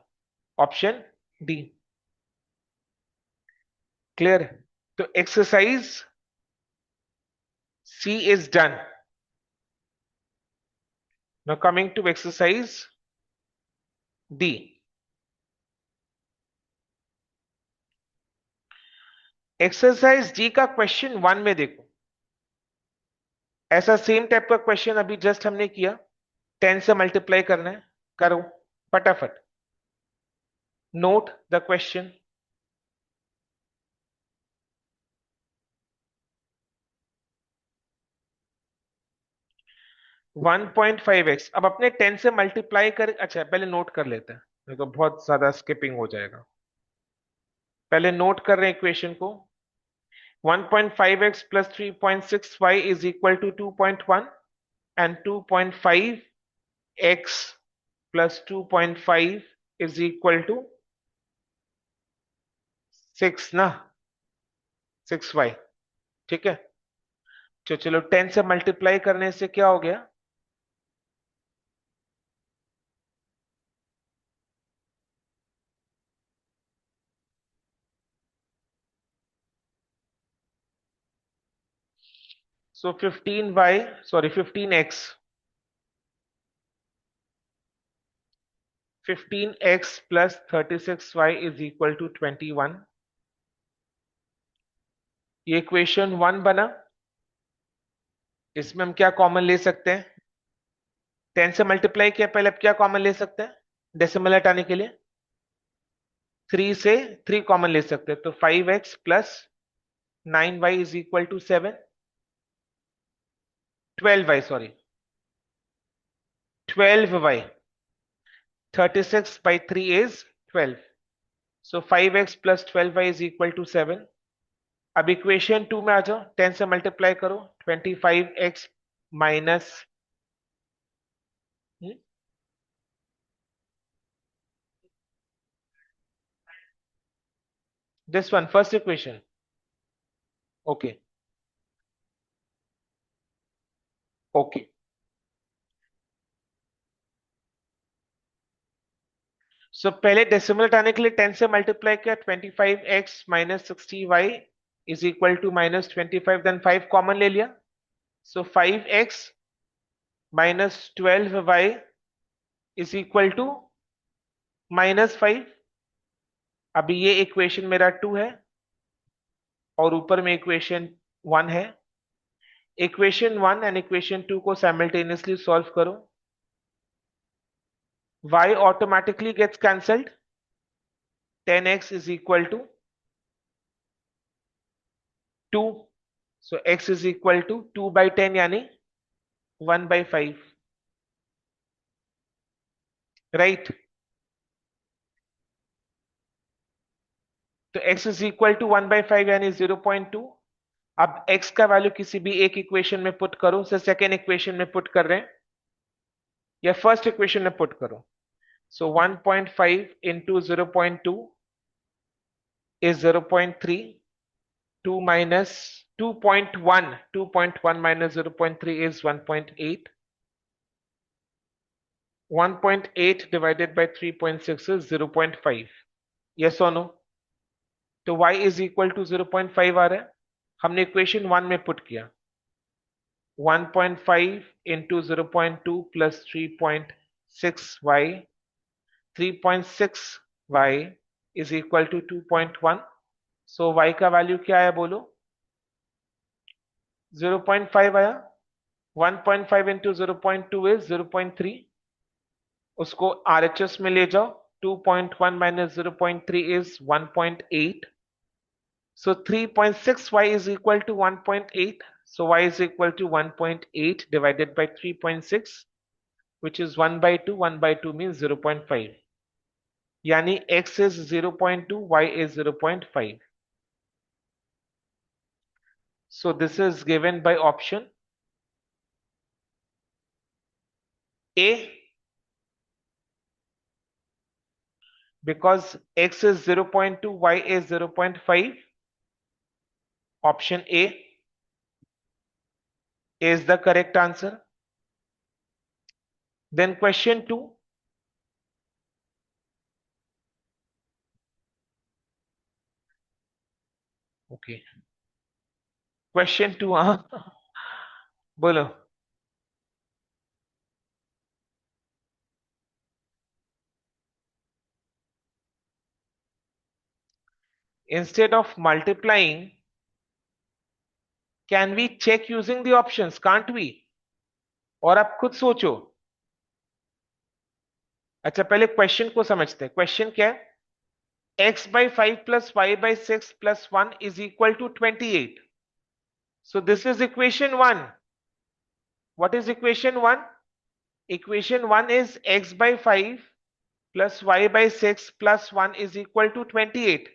Option D. Clear? तो exercise C is done. Now coming to exercise D. Exercise D का क्वेश्चन 1 में देखो, ऐसा सेम टाइप का क्वेश्चन अभी जस्ट हमने किया, 10 से मल्टीप्लाई करना है, करो फटाफट. Note the question. One point five x. अब अपने 10 से मल्टीप्लाई कर, अच्छा पहले नोट कर लेते हैं, नहीं तो बहुत ज्यादा स्किपिंग हो जाएगा. पहले नोट कर रहे हैं इक्वेशन को. 1.5x plus 3.6y is equal to 2.1 and 2.5x plus 2.5 is equal to 6 ना, 6y. ठीक है, तो चलो 10 से मल्टीप्लाई करने से क्या हो गया, सो 15y, sorry 15x, 15x plus 36y is equal to 21. ये इक्वेशन 1 बना. इसमें हम क्या कॉमन ले सकते हैं, 10 से मल्टीप्लाई किया पहले, अब क्या कॉमन ले सकते हैं डेसिमल हटाने के लिए, 3 से 3 कॉमन ले सकते हैं, तो 5x plus 9y is equal to 7, 12y sorry 12y, 36 by 3 is 12, so 5x plus 12y is equal to 7. अब इक्वेशन 2 में आ जाओ, 10 से मल्टीप्लाई करो, 25x minus this one, first equation. Okay, okay. So पहले डेसिमल हटाने के लिए 10 से मल्टीप्लाई किया, 25x minus 60y is equal to minus 25, then 5 common ले लिया, so 5x minus 12y is equal to minus 5. अभी ये इक्वेशन मेरा 2 है और ऊपर में इक्वेशन 1 है. इक्वेशन 1 एंड इक्वेशन 2 को साइमल्टेनियसली सॉल्व करो. y automatically gets cancelled, 10x is equal to 2, so x is equal to 2 by 10 यानी 1 by 5, right? तो x is equal to 1 by 5 यानी 0.2. अब x का वैल्यू किसी भी एक इक्वेशन में पुट करो, से सेकेंड इक्वेशन में पुट कर रहे हैं या फर्स्ट इक्वेशन में पुट करो, सो 1.5 into 0.2 is 0.3, 2 minus 2.1, 2.1 minus 0.3 is 1.8, 1.8 divided by 3.6 is 0.5. yes or no? तो y is equal to 0.5 आ रहा है, हमने इक्वेशन 1 में पुट किया, 1.5 into 0.2 plus 3.6y, 3.6y is equal to 2.1. so y का वैल्यू क्या आया बोलो, 0.5 आया. 1.5 into 0.2 is 0.3, उसको RHS में ले जाओ, 2.1 minus 0.3 is 1.8, so 3.6y is equal to 1.8, so y is equal to 1.8 divided by 3.6, which is 1 by 2, 1 by 2 means 0.5. यानी x is 0.2, y is 0.5. So this is given by option A, because x is 0.2, y is 0.5. Option A is the correct answer. Then question 2. Okay. Question 2, बोलो. Instead of multiplying, can we check using the options? Can't we? और आप खुद सोचो. अच्छा, पहले क्वेश्चन को समझते हैं. क्वेश्चन क्या है? x by 5 plus y by 6 plus 1 is equal to 28. So this is equation 1. What is equation 1? Equation 1 is x by 5 plus y by 6 plus 1 is equal to 28.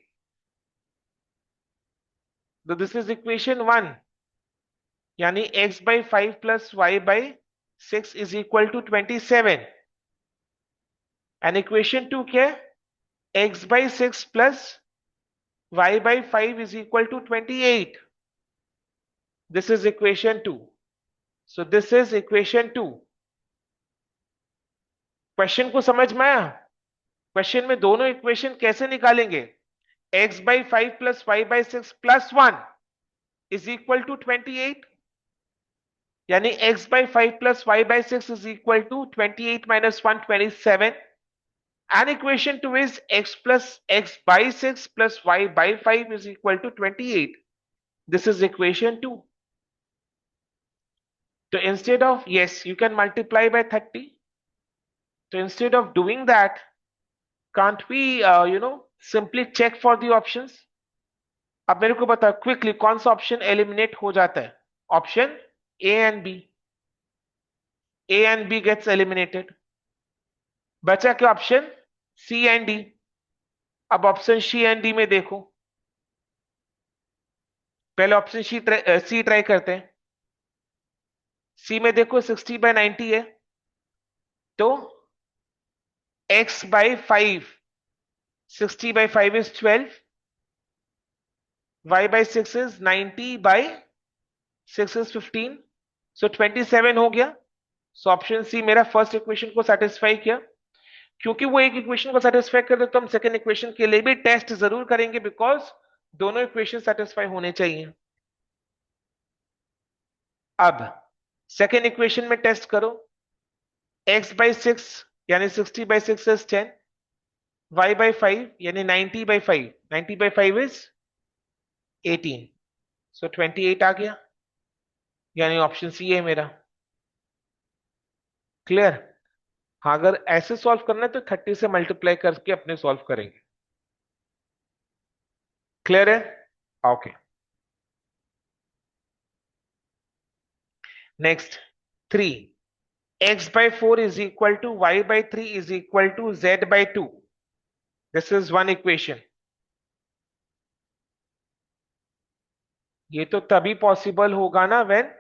So this is equation 1. यानी x by 5 plus y by 6 is equal to 27. And equation 2 क्या है? x by 6 plus y by 5 is equal to 28. This is equation 2. So this is equation 2. Question को समझ में आया? क्वेश्चन में दोनों इक्वेशन कैसे निकालेंगे? x by 5 plus y by 6 plus 1 is equal to 28. यानी x by 5 plus y by 6 is equal to 28 minus 1, 27. And equation 2 is x plus x by 6 plus y by 5 is equal to 28. This is equation 2. So instead of, yes, you can multiply by 30. So instead of doing that, can't we, simply check for the options? अब मेरे को बताओ क्विकली कौन सा ऑप्शन एलिमिनेट हो जाता है? Option A and B. A and B gets eliminated. बचा क्या ऑप्शन? C and D. अब ऑप्शन सी एंड डी में देखो. पहले ऑप्शन सी ट्राई करते हैं. सी में देखो 60/90 है, तो x by 5, 60/5 is 12, y by 6 is 90/6 is 15, so 27 हो गया. सो ऑप्शन सी मेरा फर्स्ट इक्वेशन को सेटिस्फाई किया. क्योंकि वो एक इक्वेशन को सेटिस्फाई कर दे तो हम सेकंड इक्वेशन के लिए भी टेस्ट जरूर करेंगे, बिकॉज दोनों इक्वेशन सेटिस्फाई होने चाहिए. अब सेकंड इक्वेशन में टेस्ट करो. x by 6 यानी 60/6 is 10, y by 5 यानी 90/5, 90/5 is 18, so 28 आ गया. यानी ऑप्शन सी है मेरा. क्लियर? हाँ, अगर ऐसे सॉल्व करना है तो 30 से मल्टीप्लाई करके अपने सॉल्व करेंगे. क्लियर है? Okay. Next 3. x by 4 is equal to y by 3 is equal to z by 2. This is one equation. ये तो तभी पॉसिबल होगा ना when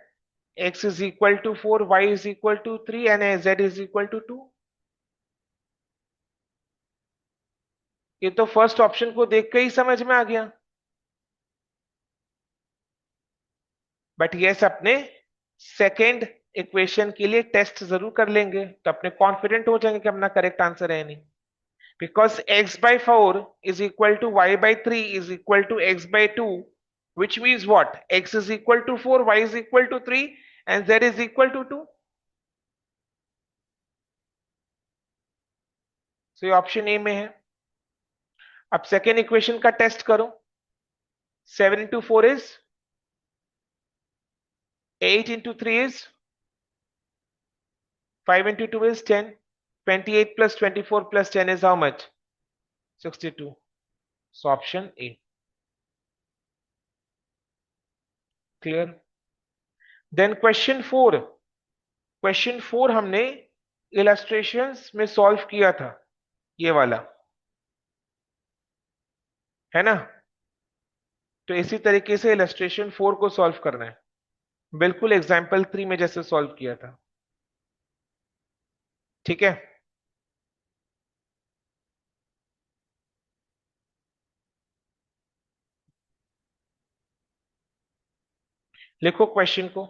x is equal to 4, y is equal to 3 and z is equal to 2. ये तो फर्स्ट ऑप्शन को देख के ही समझ में आ गया. बट यस, अपने सेकेंड इक्वेशन के लिए टेस्ट जरूर कर लेंगे तो अपने कॉन्फिडेंट हो जाएंगे कि अपना करेक्ट आंसर है नहीं. Because x by 4 is equal to y by 3 is equal to x by 2, which means what? X is equal to 4, y is equal to 3 and z is equal to 2. So ये ऑप्शन ए में है. अब सेकेंड इक्वेशन का टेस्ट करो. 7 into 4 is 8 into 3 is 5 into 2 is 10. 28 plus 24 plus 10 is how much? 62. So option A. Clear? Then question 4. Question 4 हमने illustrations में solve किया था, ये वाला. है ना। तो इसी तरीके से इलस्ट्रेशन 4 को सॉल्व करना है, बिल्कुल एग्जाम्पल 3 में जैसे सॉल्व किया था। ठीक है, लिखो क्वेश्चन को।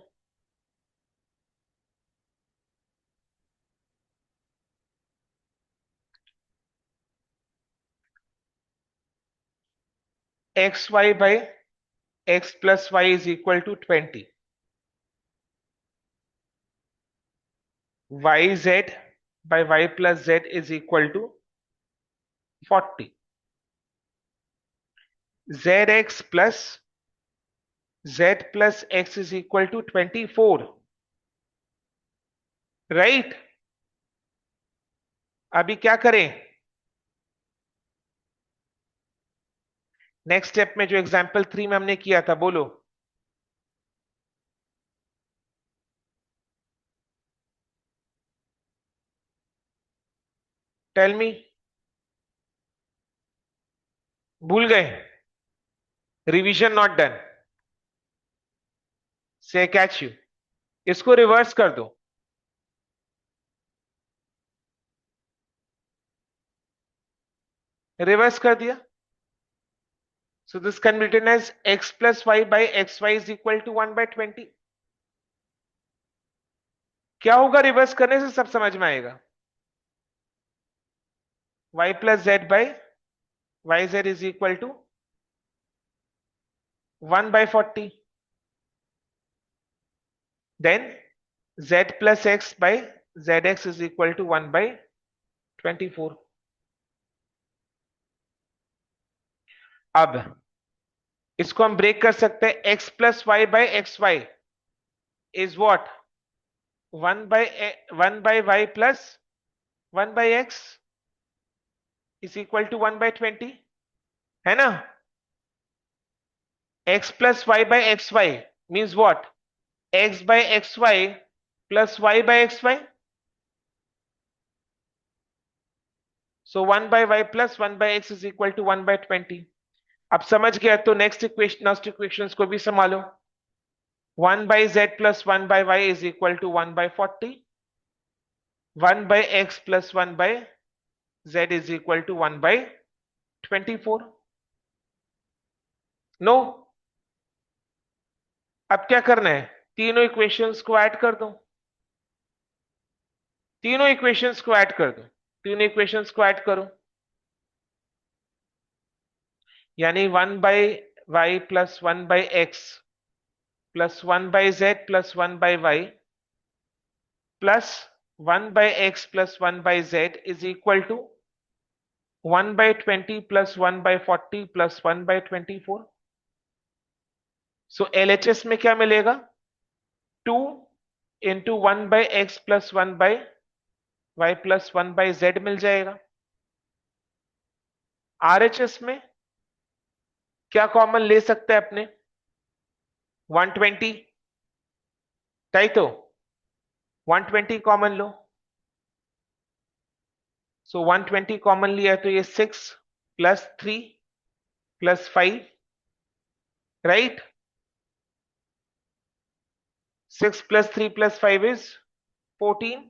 X y by x plus y is equal to 20, y z by y plus z is equal to 40, z x plus z plus x is equal to 24, right. अभी क्या करें, नेक्स्ट स्टेप में जो एग्जाम्पल 3 में हमने किया था, बोलो। टेल मी, भूल गए, रिवीजन नॉट डन, से कैच यू, इसको रिवर्स कर दो। रिवर्स कर दिया, so this can be written as x plus y by xy is equal to 1 by 20। क्या होगा रिवर्स करने से, सब समझ में आएगा। y plus z by yz is equal to 1 by 40, then z plus x by zx is equal to 1 by 24। अब इसको हम ब्रेक कर सकते हैं, x plus y by xy is what, 1 by 1 by y plus 1 by x is equal to 1 by 20, है ना। x plus y by xy means what, x by xy plus y by xy, so 1 by y plus 1 by x is equal to 1 by 20। अब समझ गया तो नेक्स्ट इक्वेशंस को भी संभालो। 1 by z plus 1 by y is equal to 1 by 40, 1 by x plus 1 by z is equal to 1 by 24। No, अब क्या करना है, तीनों इक्वेशंस को ऐड कर दो, तीनों इक्वेशंस को ऐड कर दो, तीनों इक्वेशंस को ऐड करो, यानी 1 by y plus 1 by x plus 1 by z plus 1 by y plus 1 by x plus 1 by z is equal to 1 by 20 plus 1 by 40 plus 1 by 24। So LHS में क्या मिलेगा, 2 into 1 by x plus 1 by y plus 1 by z मिल जाएगा। आरएचएस में क्या कॉमन ले सकते हैं अपने, 120, ताई तो 120 कॉमन लो, सो 120 कॉमन लिया तो ये 6 plus 3 plus 5, right. 6 plus 3 plus 5 is 14।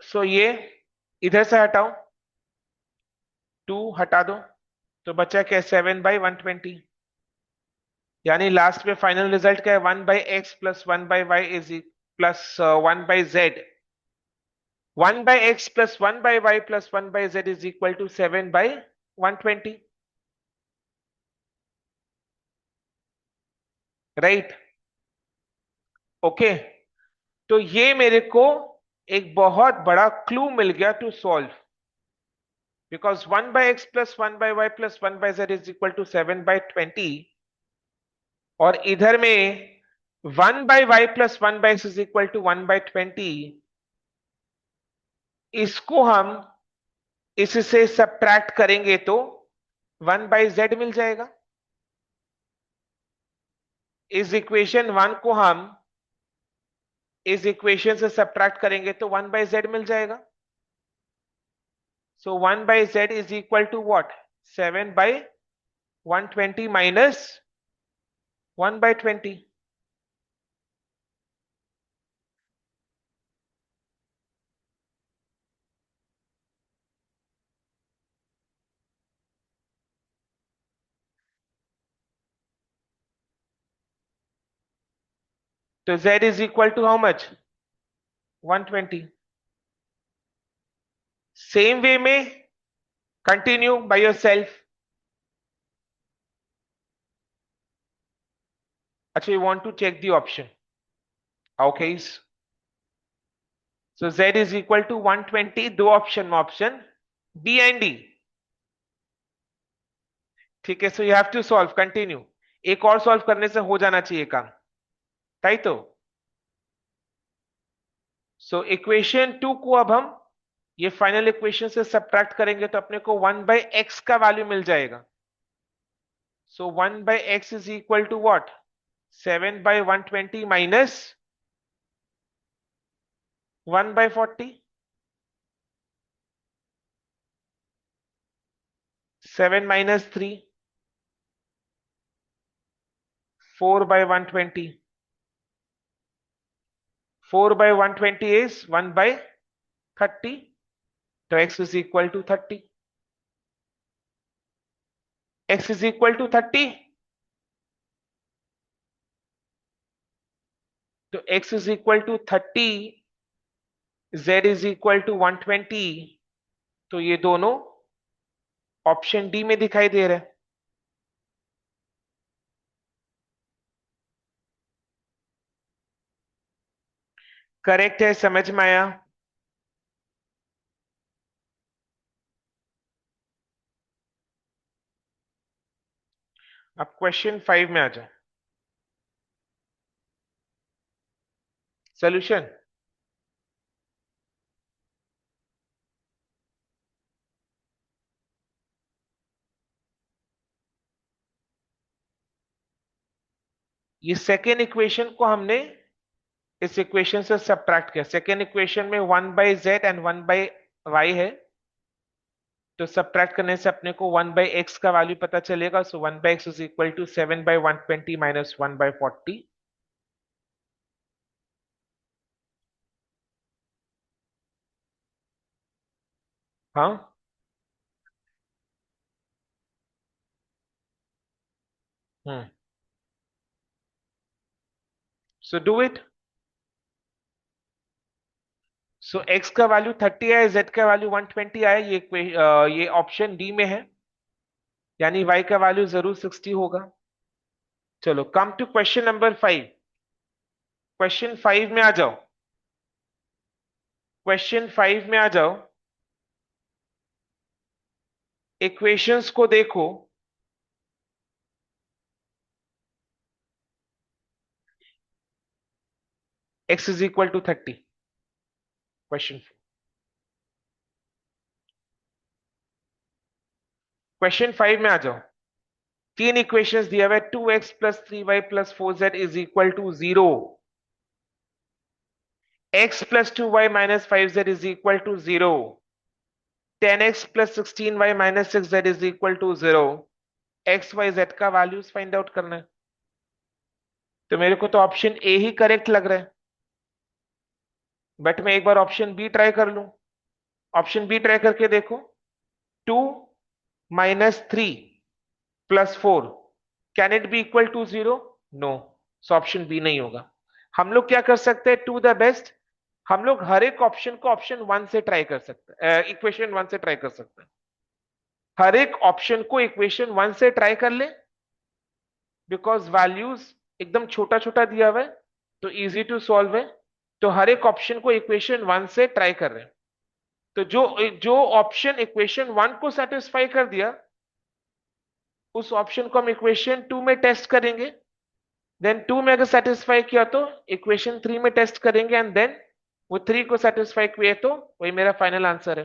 सो ये इधर से हटाओ, 2 हटा दो, तो बचा क्या, 7/120। यानी लास्ट में फाइनल रिजल्ट क्या है, 1/x plus 1/y is plus 1/z, 1/x plus 1/y plus 1/z is equal to 7/120, right. Okay, तो ये मेरे को एक बहुत बड़ा क्लू मिल गया to solve, because 1/x plus 1/y plus 1/z is equal to 7/20, और इधर में 1/y plus 1/x is equal to 1/20, इसको हम इससे सब्ट्रैक्ट करेंगे तो 1/z मिल जाएगा। इस इक्वेशन 1 को हम इस इक्वेशन से सब्ट्रैक्ट करेंगे तो 1/z मिल जाएगा. So 1/z is equal to what? 7/120 minus 1/20. So z is equal to how much? 120. Same way में continue by yourself. Actually, you want to check the option. Okay. So z is equal to 120. दो option B and D. ठीक है. So you have to solve. Continue. एक और solve करने से हो जाना चाहिए काम. राइट तो. So equation 2 को अब हम ये फाइनल इक्वेशन से सब्ट्रैक्ट करेंगे तो अपने को 1/x का वैल्यू मिल जाएगा. So 1/x is equal to what? 7/120 minus 1/40. 7 minus 3, 4/120. 4/120 is 1/30. तो x is equal to 30. x is equal to 30. तो x is equal to 30, z is equal to 120. तो ये दोनों ऑप्शन डी में दिखाई दे रहे हैं. करेक्ट है, समझ में आया. अब क्वेश्चन 5 में आ जाओ. सोल्यूशन. ये सेकेंड इक्वेशन को हमने इस इक्वेशन से सब्ट्रैक्ट किया. सेकेंड इक्वेशन में 1/z एंड 1/y है, तो सब्ट्रैक्ट करने से अपने को 1/x का वैल्यू पता चलेगा. So 1/x is equal to 7/120 minus 1/40. हाँ. So do it. So x का वैल्यू 30 है, z का वैल्यू 120 आया. ये ऑप्शन डी में है, यानी y का वैल्यू जरूर 60 होगा. चलो come to question number 5. Question 5 में आ जाओ. क्वेश्चन 5 में आ जाओ. इक्वेशंस को देखो. x is equal to 30. Question 5 में आ जाओ. तीन इक्वेशंस दिया हुआ है. 2x plus 3y plus 4z is equal to 0. x plus 2y minus 5z is equal to 0. 10x plus 16y minus 6z is equal to 0. X y z का वैल्यूज फाइंड आउट करना है. तो मेरे को तो ऑप्शन ए ही करेक्ट लग रहा है, बट मैं एक बार ऑप्शन बी ट्राई कर लूं. ऑप्शन बी ट्राई करके देखो. 2 minus 3 plus 4, can it be equal to 0? No. So option B नहीं होगा. हम लोग क्या कर सकते हैं? टू द बेस्ट, हम लोग हर एक ऑप्शन को ऑप्शन 1 से ट्राई कर सकते हैं, इक्वेशन 1 से ट्राई कर सकते हैं. हर एक ऑप्शन को इक्वेशन 1 से ट्राई कर ले, बिकॉज वैल्यूज एकदम छोटा छोटा दिया हुआ है, तो इजी टू सॉल्व है. तो हर एक ऑप्शन को इक्वेशन 1 से ट्राई कर रहे हैं. तो जो जो ऑप्शन इक्वेशन 1 को सेटिस्फाई कर दिया, उस ऑप्शन को हम इक्वेशन 2 में टेस्ट करेंगे. देन 2 में अगर सेटिस्फाई किया तो इक्वेशन 3 में टेस्ट करेंगे, एंड देन वो 3 को सेटिस्फाई किए तो वही मेरा फाइनल आंसर है.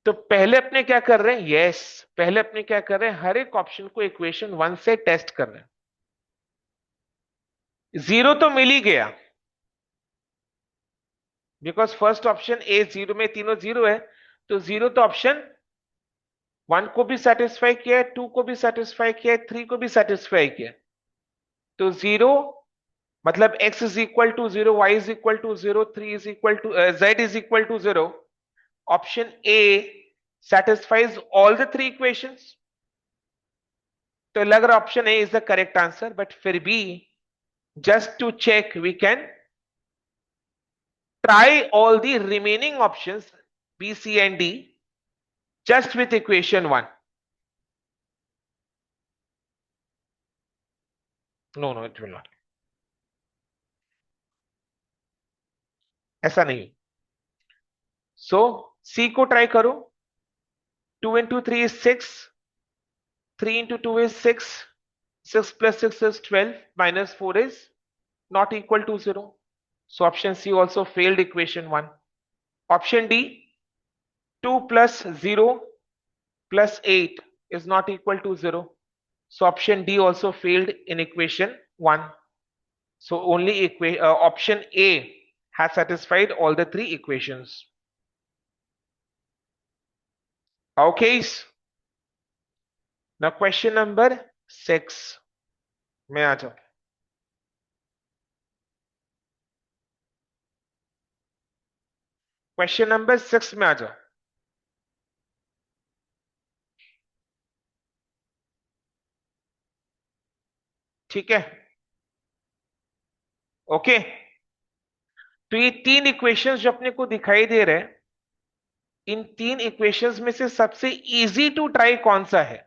तो पहले अपने क्या कर रहे हैं? यस, पहले अपने क्या कर रहे हैं? हर एक ऑप्शन को इक्वेशन 1 से टेस्ट कर रहे हैं. जीरो तो मिल ही गया, because first option A zero में तीनों जीरो है, तो जीरो तो ऑप्शन वन को भी सेटिस्फाई किया है, टू को भी सेटिस्फाई किया है, थ्री को भी सेटिस्फाई किया है। तो जीरो मतलब x is equal to zero, y is equal to zero, three is equal to z is equal to zero. Option A satisfies all the three equations। तो लग रहा option A is the correct answer, but फिर भी just to check we can try all the remaining options b, c and d just with equation 1। No, it will not। ऐसा नहीं। सो c को ट्राई करो। 2 into 3 is 6, 3 into 2 is 6, 6 plus 6 is 12, minus 4 is not equal to 0। So option C also failed equation 1। Option D, 2 plus 0 plus 8 is not equal to 0। So option D also failed in equation 1। So only option A has satisfied all the three equations। Okay, now question number 6 में आ जाओ। क्वेश्चन नंबर 6 में आ जाओ। ठीक है, ओके। तो ये तीन इक्वेशंस जो अपने को दिखाई दे रहे हैं, इन तीन इक्वेशंस में से सबसे इजी टू ट्राई कौन सा है?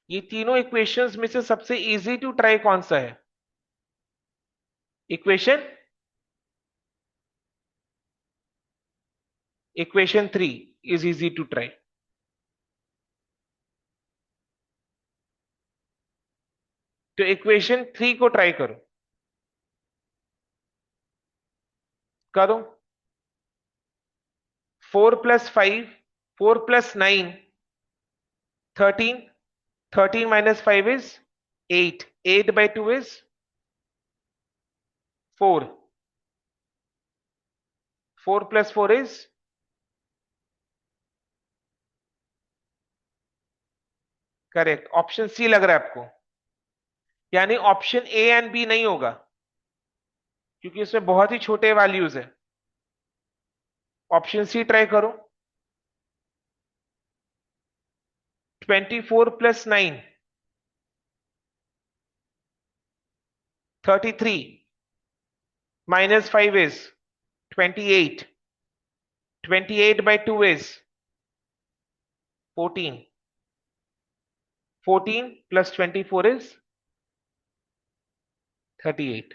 ये तीनों इक्वेशंस में से सबसे इजी टू ट्राई कौन सा है? Equation equation 3 is easy to try. तो इक्वेशन 3 को ट्राई करो। करो। 4 + 5, 4 + 9, 13, 13 minus 5 is 8, 8 by 2 is 4, 4 + 4 is correct. Option C लग रहा है आपको, यानी ऑप्शन ए एंड बी नहीं होगा, क्योंकि इसमें बहुत ही छोटे वैल्यूज है। ऑप्शन सी ट्राई करो। 24 + 9, 33, minus 5 is 28, 28 by 2 is 14, 14 plus 24 is 38,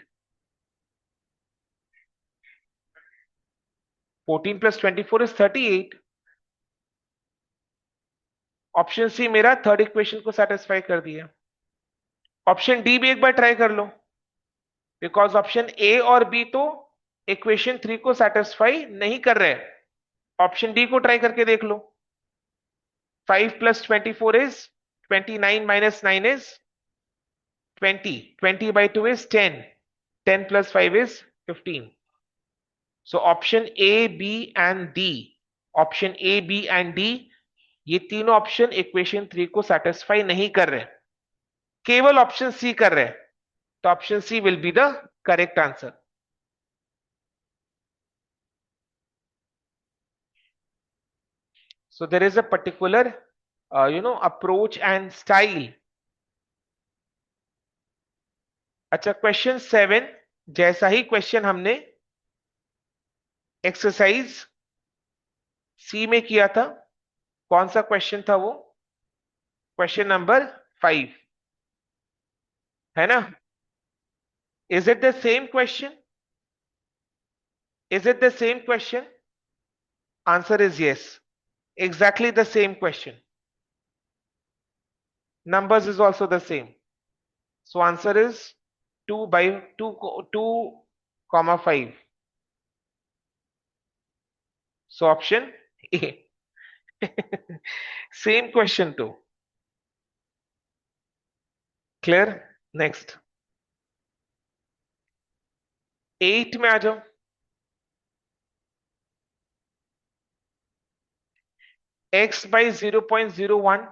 14 plus 24 is 38। Option C मेरा थर्ड इक्वेशन को सेटिस्फाई कर दिया। ऑप्शन डी भी एक बार ट्राई कर लो, बिकॉज ऑप्शन ए और बी तो इक्वेशन 3 को सेटिस्फाई नहीं कर रहे। ऑप्शन डी को ट्राई करके देख लो। 5 + 24 is 29, minus 9 is 20, 20 by 2 is 10, 10 plus 5 is 15। So option A, B and D, option A, B and D, ये तीनों ऑप्शन इक्वेशन 3 को सेटिस्फाई नहीं कर रहे, केवल ऑप्शन सी कर रहे हैं। तो option C will be the correct answer. So there is a particular approach and style। अच्छा, क्वेश्चन 7 जैसा ही क्वेश्चन हमने एक्सरसाइज सी में किया था। कौन सा क्वेश्चन था वो? क्वेश्चन नंबर 5 है ना? Is it the same question? Is it the same question? Answer is yes, exactly the same question. numbers is also the same, so answer is 2 by 2 2 comma 5। so option A। same question too। Clear? Next 8 में आ जाओ। x by 0.01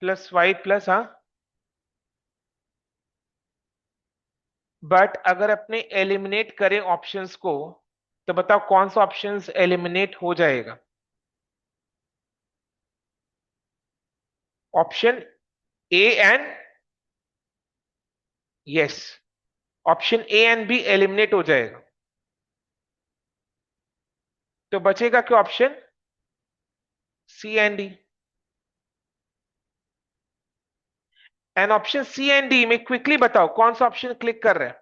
plus y plus, हाँ, बट अगर अपने एलिमिनेट करें ऑप्शंस को तो बताओ कौन सा ऑप्शंस एलिमिनेट हो जाएगा? Option A and, yes, option A and B eliminate हो जाएगा, तो बचेगा क्या? Option C and D. And option C and D में क्विकली बताओ कौन सा ऑप्शन क्लिक कर रहे हैं?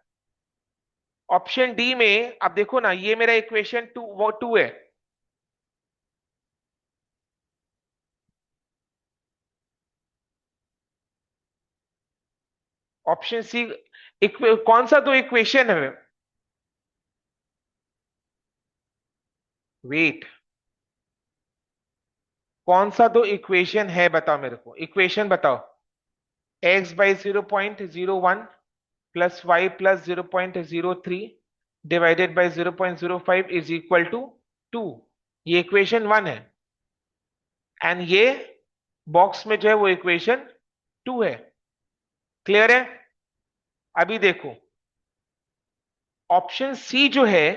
ऑप्शन डी में अब देखो ना, ये मेरा इक्वेशन टू, वो टू है, ऑप्शन सी कौन सा दो इक्वेशन है? वेट, कौन सा दो इक्वेशन है बताओ मेरे को, इक्वेशन बताओ। x by 0.01 plus y plus 0.03 divided by 0.05 is equal to 2, ये इक्वेशन 1 है, एंड ये बॉक्स में जो है वो इक्वेशन 2 है। क्लियर है? अभी देखो ऑप्शन सी जो है,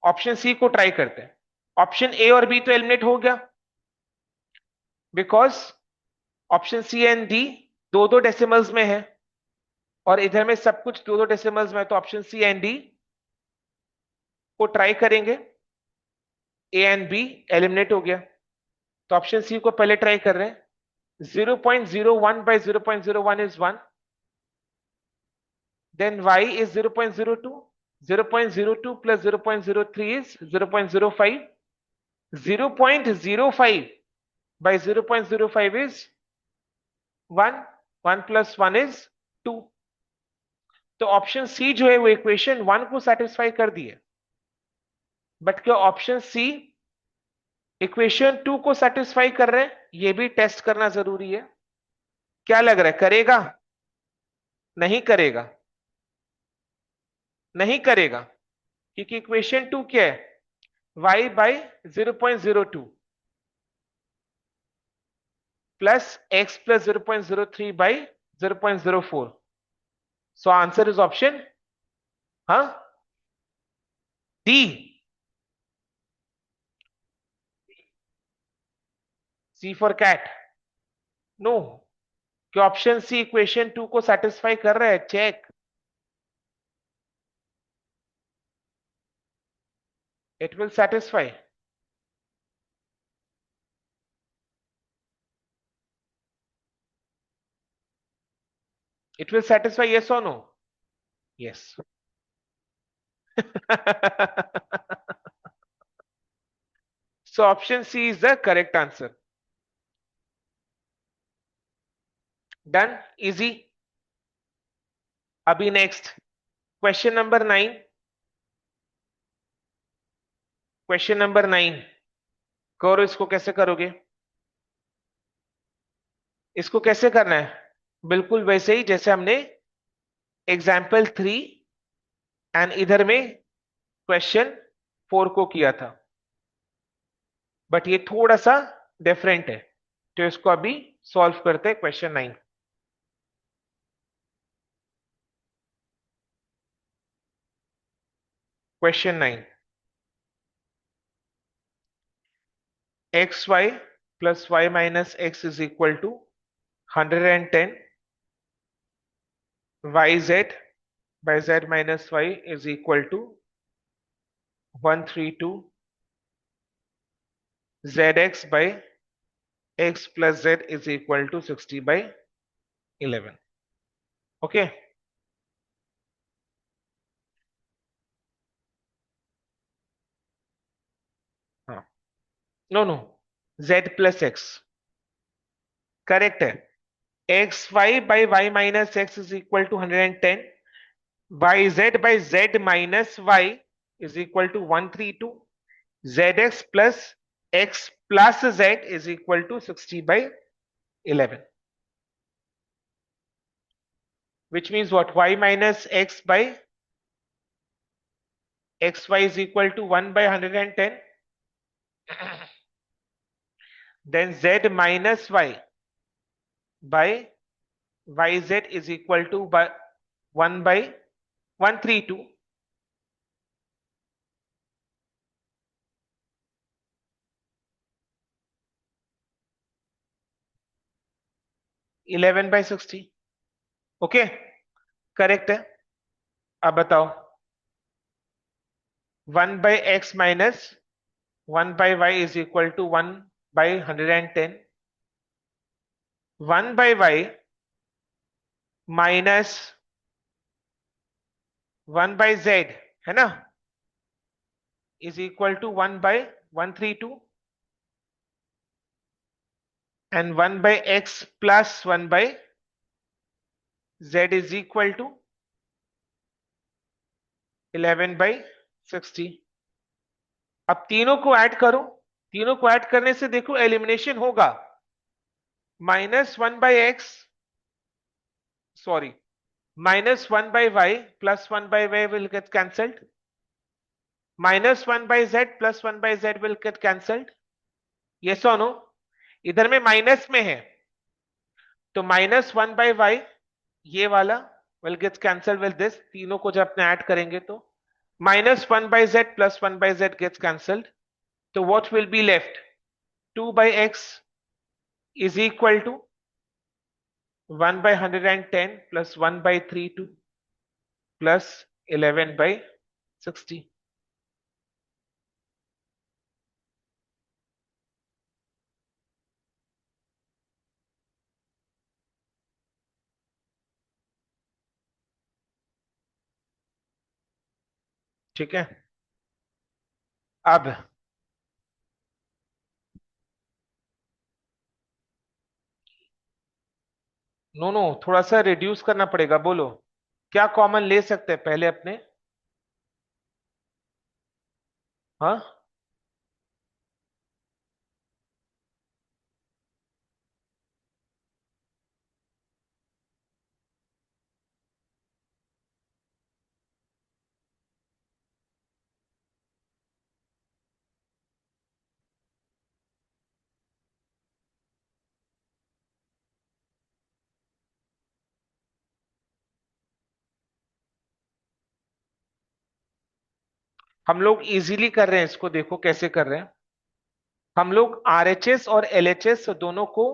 ऑप्शन सी को ट्राई करते हैं। ऑप्शन ए और बी तो एलिमिनेट हो गया, because option C and D दो दो डेसिमल्स में है, और इधर में सब कुछ दो दो डेसिमल्स में है, तो ऑप्शन सी एंड डी को ट्राई करेंगे। ए एंड बी एलिमिनेट हो गया, तो ऑप्शन सी को पहले ट्राई कर रहे हैं। 0.01 by 0.01 is 1, then y is 0.02, 0.02 plus 0.03 is 0.05, 0.05 by 0.05 is 1, 1 plus 1 is 2, तो ऑप्शन सी जो है वो इक्वेशन 1 को सेटिस्फाई कर दिए, बट क्या ऑप्शन सी इक्वेशन 2 को सेटिस्फाई कर रहे हैं? ये भी टेस्ट करना जरूरी है। क्या लग रहा है, करेगा? नहीं करेगा, नहीं करेगा, क्योंकि इक्वेशन 2 क्या है? y by 0.02 plus x plus 0.03 by 0.04. So answer is option, huh? D. C for cat. No. क्या ऑप्शन सी इक्वेशन 2 को सेटिस्फाई कर रहा है? Check, it will satisfy. It will satisfy, yes or no? Yes. So option C is the correct answer. Done? Easy. अभी next question number 9, question number 9 करो। इसको कैसे करोगे? इसको कैसे करना है? बिल्कुल वैसे ही जैसे हमने एग्जाम्पल 3 एंड इधर में क्वेश्चन 4 को किया था, बट ये थोड़ा सा डिफरेंट है, तो इसको अभी सॉल्व करते हैं। Question 9, question 9, x y plus y minus x is equal to 110, y z by z minus y is equal to 132, z x by x plus z is equal to 60 by 11। Okay, हाँ, no no, z plus x correct है। X y by y minus x is equal to 110, y z by z minus y is equal to 132, z x plus x plus z is equal to 60 by 11। which means what? Y minus x by xy is equal to 1 by 110. Then z minus y by yz is equal to 1 by 132. 11 by 60. Okay, correct है। अब बताओ, 1 by x minus 1 by y is equal to 1 by 110. 1 by y minus 1 by z, है ना, is equal to 1 by 132, and 1 by x plus 1 by z is equal to 11 by 60. अब तीनों को ऐड करो, तीनों को ऐड करने से देखो एलिमिनेशन होगा। Minus 1 by x, sorry, minus 1 by y plus 1 by y will get cancelled. Minus 1 by z plus 1 by z will get cancelled. Yes or no? इधर में माइनस में है तो माइनस 1 by y ये वाला will get cancelled with this, तीनों को जब अपने ऐड करेंगे तो minus 1 by z plus 1 by z gets cancelled. तो what will be left? 2 by x is equal to 1 by 110 plus 1 by 32 plus 11 by 60. ठीक है, अब नो नो, थोड़ा सा रिड्यूस करना पड़ेगा। बोलो क्या कॉमन ले सकते हैं पहले अपने? हाँ, हम लोग इजीली कर रहे हैं इसको, देखो कैसे कर रहे हैं। हम लोग आरएचएस और एलएचएस दोनों को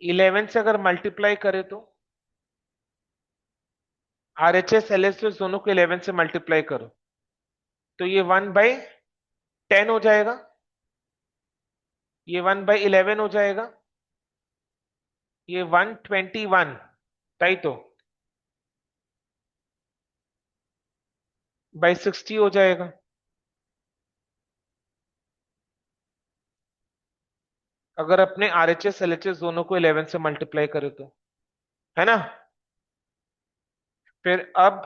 11 से अगर मल्टीप्लाई करें तो आरएचएस एलएचएस दोनों को 11 से मल्टीप्लाई करो तो ये 1/10 हो जाएगा, ये 1/11 हो जाएगा, ये 121, ताई तो बाई 60 हो जाएगा। अगर अपने आरएचएस एलएचएस दोनों को 11 से मल्टीप्लाई करें तो, है ना। फिर अब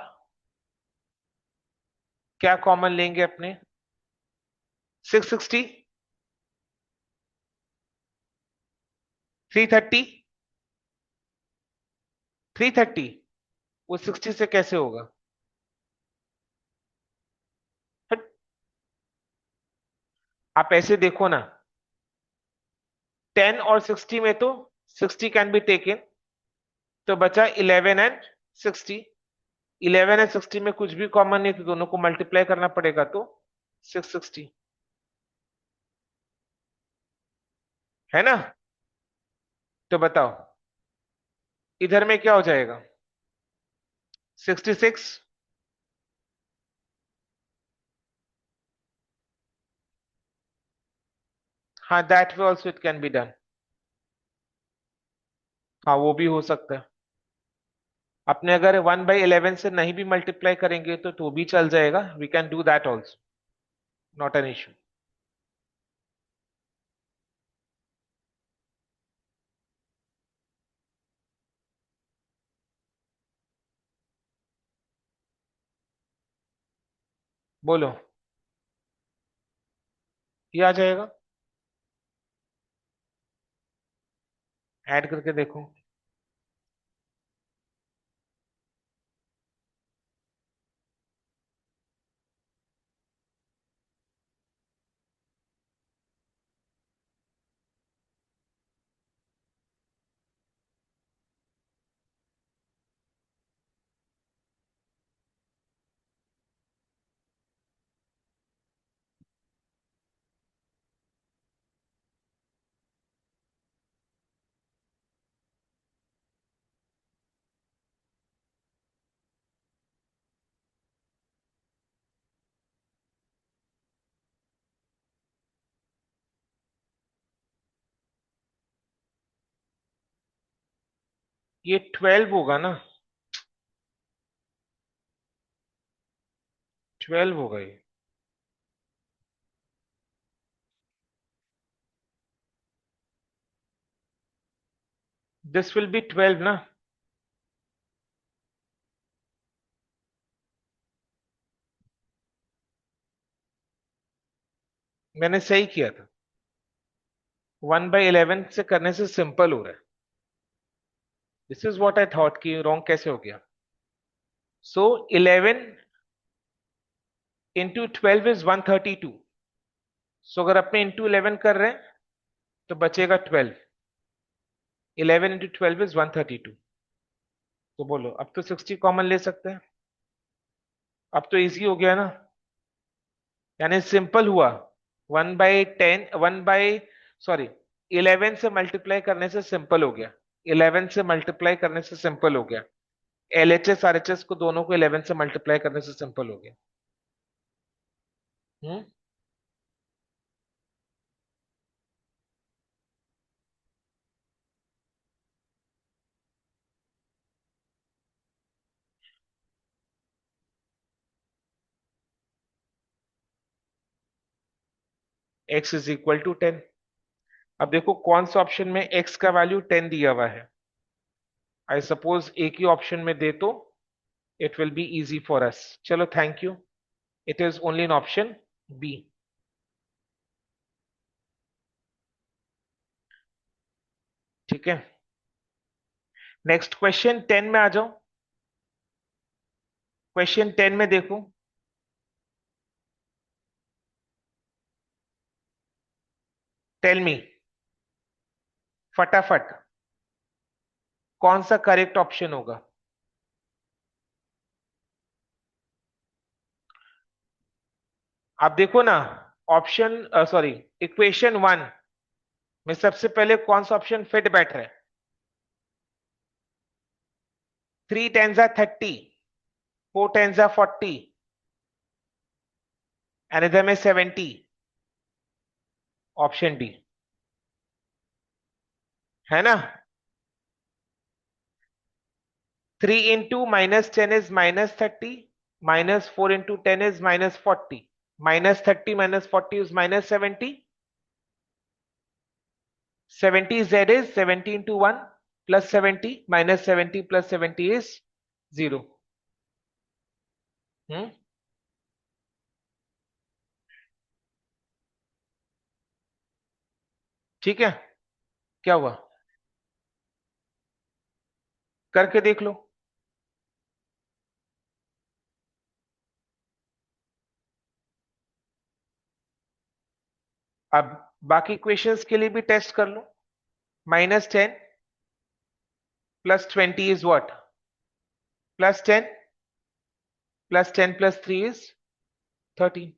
क्या कॉमन लेंगे अपने? 660, 330, 330 वो 60 से कैसे होगा? हट, आप ऐसे देखो ना, 10 और 60 में तो 60 कैन बी टेकन, तो बचा 11 एंड 60। 11 एंड 60 में कुछ भी कॉमन नहीं तो दोनों को मल्टीप्लाई करना पड़ेगा तो 660, है ना। तो बताओ इधर में क्या हो जाएगा? 66, हाँ that way also it can be done, हाँ वो भी हो सकता है। अपने अगर 1/11 से नहीं भी मल्टीप्लाई करेंगे तो भी चल जाएगा, we can do that also, not an issue. बोलो। ये आ जाएगा, ऐड करके देखो। ये 12 होगा ना, 12 होगा ये। दिस विल बी 12 ना। मैंने सही किया था, 1/11 से करने से सिंपल हो रहा है। This is what I thought कि रॉन्ग कैसे हो गया। सो 11 इंटू 12 इज 132। सो अगर अपने इंटू 11 कर रहे हैं तो बचेगा 12। 11 इंटू 12 इज 132। तो बोलो, अब तो 60 कॉमन ले सकते हैं। अब तो इजी हो गया ना, यानी सिंपल हुआ। 1/10, 11 से मल्टीप्लाई करने से सिंपल हो गया। 11 से मल्टीप्लाई करने से सिंपल हो गया। एलएचएस आरएचएस को दोनों को 11 से मल्टीप्लाई करने से सिंपल हो गया। Hmm. x is equal to 10। अब देखो कौन सा ऑप्शन में x का वैल्यू 10 दिया हुआ है। आई सपोज एक ही ऑप्शन में दे तो it will be easy for us. चलो thank you, it is only in option B. ठीक है, नेक्स्ट क्वेश्चन 10 में आ जाओ। क्वेश्चन 10 में देखो, टेल मी फटाफट कौन सा करेक्ट ऑप्शन होगा। आप देखो ना, ऑप्शन सॉरी, इक्वेशन 1 में सबसे पहले कौन सा ऑप्शन फिट बैठ रहा है। 3 10 30, 4 10 40, अनदर में 70। ऑप्शन डी, है ना। 3 into -10 is -30, -4 into 10 is -40, -30 -40 is -70, 70 z is 70 into 1 plus 70, -70 plus 70 is 0। हम्म। ठीक है, क्या हुआ, करके देख लो। अब बाकी इक्वेशंस के लिए भी टेस्ट कर लो। -10 plus 20 is what? +10 plus 10 plus 3 is 13।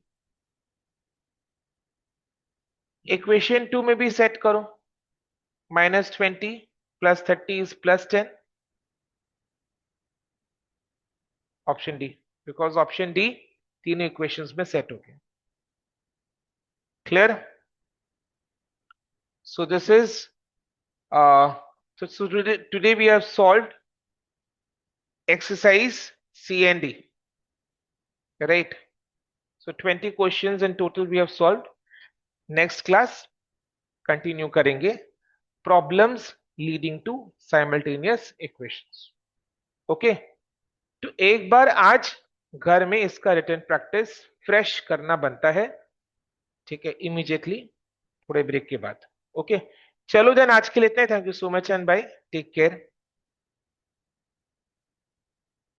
Equation 2 में भी सेट करो, -20 plus 30 is +10। Option D, because option D तीनों इक्वेशंस में सेट हो गए। Clear. So this is, so today we have solved exercise C and D, right? So 20 questions in total we have solved. Next class continue करेंगे problems leading to simultaneous equations. Okay, तो एक बार आज घर में इसका रिटन प्रैक्टिस फ्रेश करना बनता है. ठीक है, इमीडिएटली थोड़े ब्रेक के बाद. ओके, चलो देन आज के लिए इतना ही. Thank you so much and bye, take care.